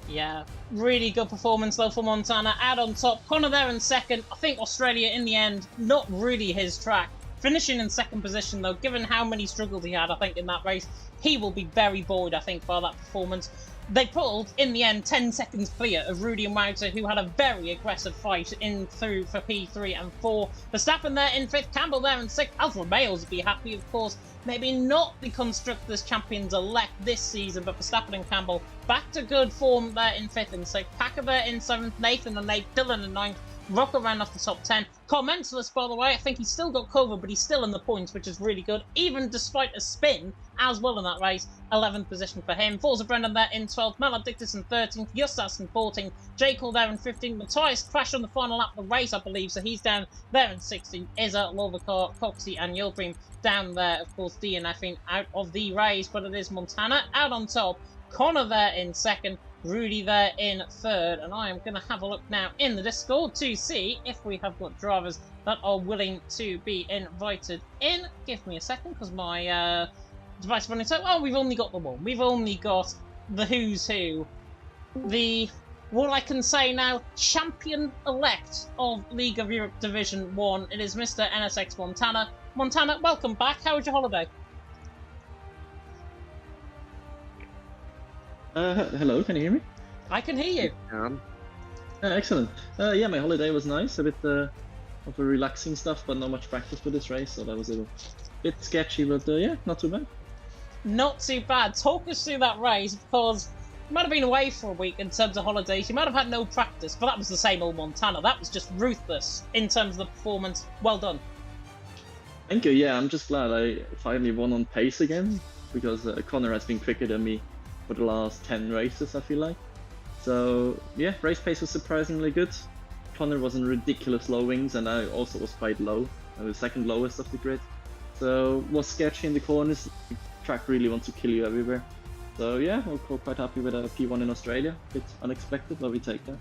Yeah, really good performance though for Montana. Out on top, Connor there in 2nd. I think Australia in the end, not really his track. Finishing in 2nd position though, given how many struggles he had, I think, in that race, he will be very buoyed, I think, by that performance. They pulled, in the end, 10 seconds clear of Rudy and Wouter, who had a very aggressive fight in through for P3 and 4. Verstappen there in 5th, Campbell there in 6th. Alfa Romeo's be happy, of course. Maybe not the Constructors' Champions-elect this season, but Verstappen and Campbell back to good form there in 5th and 6th. Packer there in 7th, Nathan and Nate, Dylan in 9th. Rocker ran off the top 10. Commentalist, by the way, I think he's still got cover, but he's still in the points, which is really good, even despite a spin as well in that race. 11th position for him. Forza Brendan there in 12th, Maledictus in 13th, Justas in 14th, J. Cole there in 15th, Matthias crashed on the final lap of the race, I believe, so he's down there in 16th, Izza, Lovacar, Coxey and Yilgrim down there, of course, DNFing out of the race, but it is Montana out on top, Connor there in 2nd, Rudy there in 3rd, and I am going to have a look now in the Discord to see if we have got drivers that are willing to be invited in. Give me a second, because my device is running so... Oh, we've only got the one. We've only got the who's who, the, what I can say now, champion-elect of League of Europe Division 1. It is Mr. NSX Montana. Montana, welcome back. How was your holiday? Hello, can you hear me? I can hear you. Excellent. Yeah, my holiday was nice. A bit of a relaxing stuff, but not much practice for this race, so that was a bit sketchy, but yeah, not too bad. Not too bad. Talk us through that race, because you might have been away for a week in terms of holidays. You might have had no practice, but that was the same old Montana. That was just ruthless in terms of the performance. Well done. Thank you. Yeah, I'm just glad I finally won on pace again, because Connor has been quicker than me for the last 10 races, I feel like. So yeah, race pace was surprisingly good. Connor was in ridiculous low wings, and I also was quite low. I was second lowest of the grid. So was sketchy in the corners. The track really wants to kill you everywhere. So yeah, we're quite happy with a P1 in Australia. A bit unexpected, but we take that.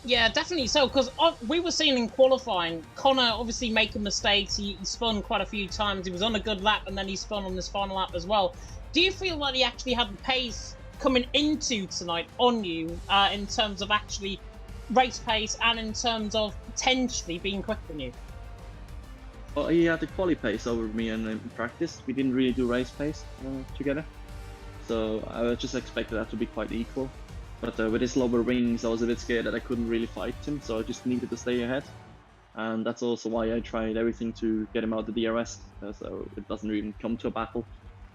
Yeah, definitely so, because we were seeing in qualifying, Connor obviously making mistakes. He spun quite a few times. He was on a good lap, and then he spun on his final lap as well. Do you feel like he actually had the pace coming into tonight on you in terms of actually race pace and in terms of potentially being quicker than you? Well, he had the quali pace over me in practice. We didn't really do race pace together. So I just expected that to be quite equal. But with his lower wings, I was a bit scared that I couldn't really fight him, so I just needed to stay ahead. And that's also why I tried everything to get him out the DRS, so it doesn't even come to a battle.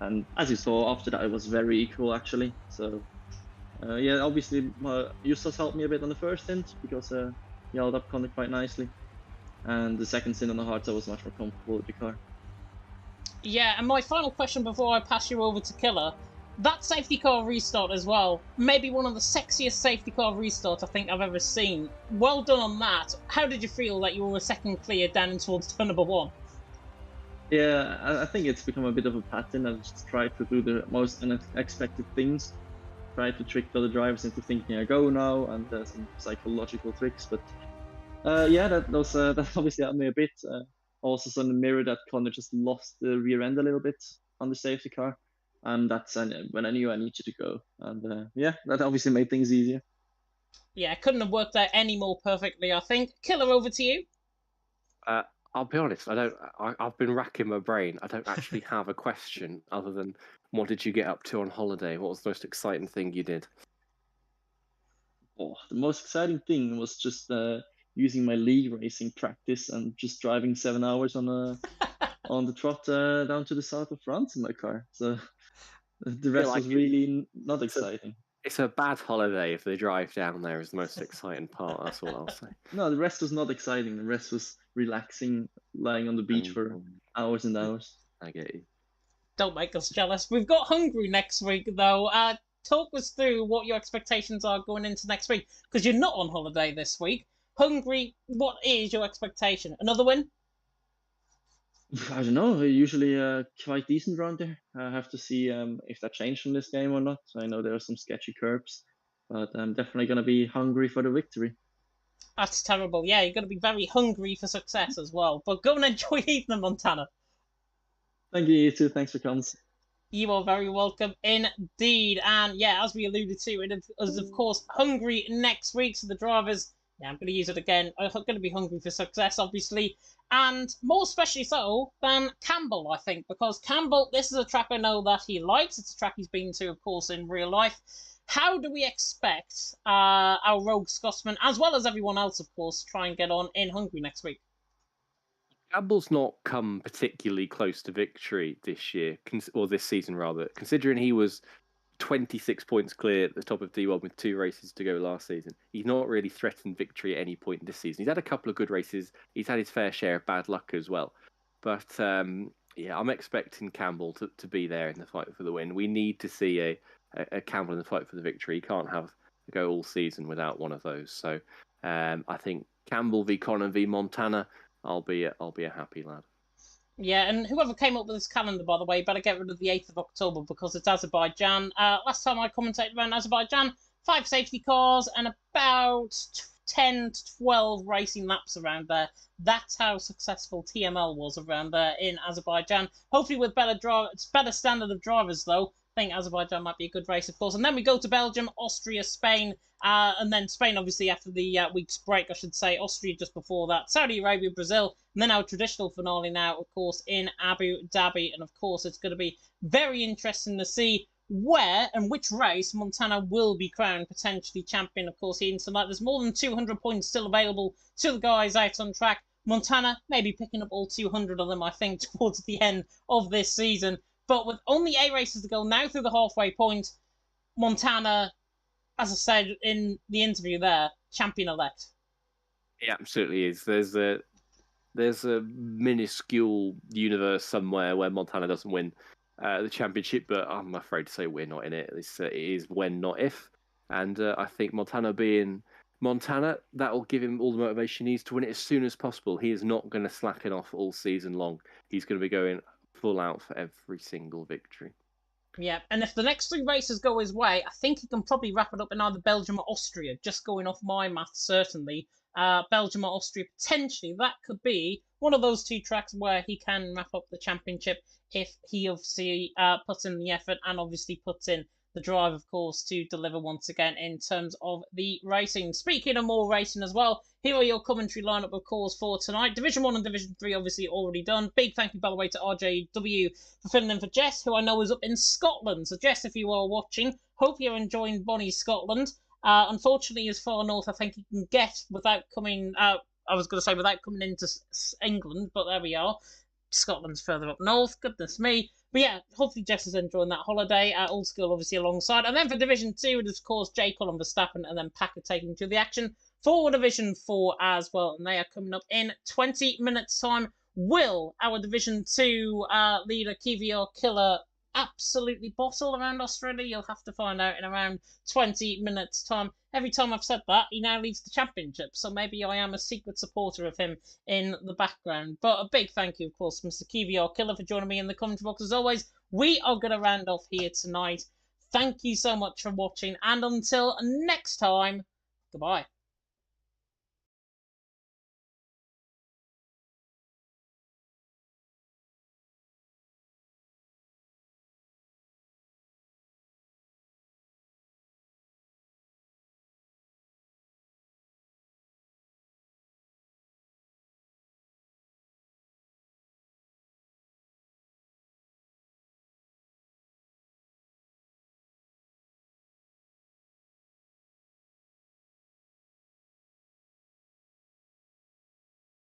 And as you saw, after that it was very equal actually. So yeah, obviously Justus helped me a bit on the first stint, because he held up Connor quite nicely. And the second stint on the hards I was much more comfortable with the car. Yeah, and my final question before I pass you over to Killer, that safety car restart as well, maybe one of the sexiest safety car restarts I think I've ever seen. Well done on that. How did you feel that you were a second clear down in towards turn number 1? Yeah, I think it's become a bit of a pattern. I just try to do the most unexpected things. Try to trick the other drivers into thinking I go now, and some psychological tricks. But yeah, that obviously helped me a bit. Also saw in the mirror that Connor just lost the rear end a little bit on the safety car. And that's when I knew I needed to go. And yeah, that obviously made things easier. Yeah, couldn't have worked out any more perfectly, I think. Killer, over to you. I'll be honest, I've been racking my brain. I don't actually have a question other than, what did you get up to on holiday? What was the most exciting thing you did? Oh, the most exciting thing was just using my league racing practice and just driving 7 hours on the trot down to the south of France in my car. So the rest was really not exciting. It's a bad holiday if the drive down there is the most exciting part. That's what I'll say. No, the rest was not exciting. The rest was relaxing, lying on the beach for hours and hours. I get you. Don't make us jealous. We've got Hungary next week, though. Talk us through what your expectations are going into next week, because you're not on holiday this week. Hungary, what is your expectation? Another win? I don't know. Usually quite decent around there. I have to see if that changed in this game or not. I know there are some sketchy curbs, but I'm definitely going to be hungry for the victory. That's terrible. Yeah, you're going to be very hungry for success as well. But go and enjoy Ethan, Montana. Thank you, you too. Thanks for coming. You are very welcome indeed. And yeah, as we alluded to, it is of course Hungary next week. So the drivers, yeah, I'm going to use it again, are going to be hungry for success, obviously. And more especially so than Campbell, I think, because Campbell, this is a track I know that he likes. It's a track he's been to, of course, in real life. How do we expect our Rogue Scotsman, as well as everyone else, of course, to try and get on in Hungary next week? Campbell's not come particularly close to victory this year, or this season rather, considering he was 26 points clear at the top of D1 with 2 races to go last season. He's not really threatened victory at any point this season. He's had a couple of good races. He's had his fair share of bad luck as well. But yeah, I'm expecting Campbell to be there in the fight for the win. We need to see a Campbell in the fight for the victory. He can't go all season without one of those. So I think Campbell v Connor v Montana, I'll be a happy lad. Yeah, and whoever came up with this calendar, by the way, better get rid of the 8th of October because it's Azerbaijan. Last time I commentated around Azerbaijan, 5 safety cars and about 10 to 12 racing laps around there. That's how successful TML was around there in Azerbaijan. Hopefully with better standard of drivers, though. think Azerbaijan might be a good race, of course. And then we go to Belgium, Austria, Spain, and then Spain, obviously, after the week's break, I should say. Austria just before that. Saudi Arabia, Brazil, and then our traditional finale now, of course, in Abu Dhabi. And, of course, it's going to be very interesting to see where and which race Montana will be crowned potentially champion, of course, here tonight. There's more than 200 points still available to the guys out on track. Montana may be picking up all 200 of them, I think, towards the end of this season. But with only 8 races to go now through the halfway point, Montana, as I said in the interview there, champion-elect. It absolutely is. There's a minuscule universe somewhere where Montana doesn't win the championship, but I'm afraid to say we're not in it. It is when, not if. And I think Montana being Montana, that will give him all the motivation he needs to win it as soon as possible. He is not going to slacken off all season long. He's going to be going full out for every single victory. Yeah, and if the next 3 races go his way, I think he can probably wrap it up in either Belgium or Austria, just going off my maths, certainly. Belgium or Austria, potentially, that could be one of those 2 tracks where he can wrap up the championship if he obviously puts in the effort and obviously puts in the drive, of course, to deliver once again in terms of the racing. Speaking of more racing as well, here are your commentary lineup, of course, for tonight. Division 1 and Division 3 obviously already done. Big thank you, by the way, to RJW for filling in for Jess, who I know is up in Scotland. So, Jess, if you are watching, hope you're enjoying Bonnie, Scotland. Unfortunately, as far north I think you can get without coming out. I was going to say without coming into England, but there we are. Scotland's further up north. Goodness me. But yeah, hopefully Jess is enjoying that holiday. Old School obviously alongside. And then for Division 2, it is of course J. Cullen Verstappen and then Packer taking to the action for Division 4 as well. And they are coming up in 20 minutes' time. Will our Division 2 leader, Kivior Killer, absolutely bottle around Australia? You'll have to find out in around 20 minutes' time. Every time I've said that, he now leads the championship, so maybe I am a secret supporter of him in the background. But a big thank you, of course, Mr. Kivior Killer, for joining me in the commentary box. As always, we are going to round off here tonight. Thank you so much for watching, and until next time, goodbye.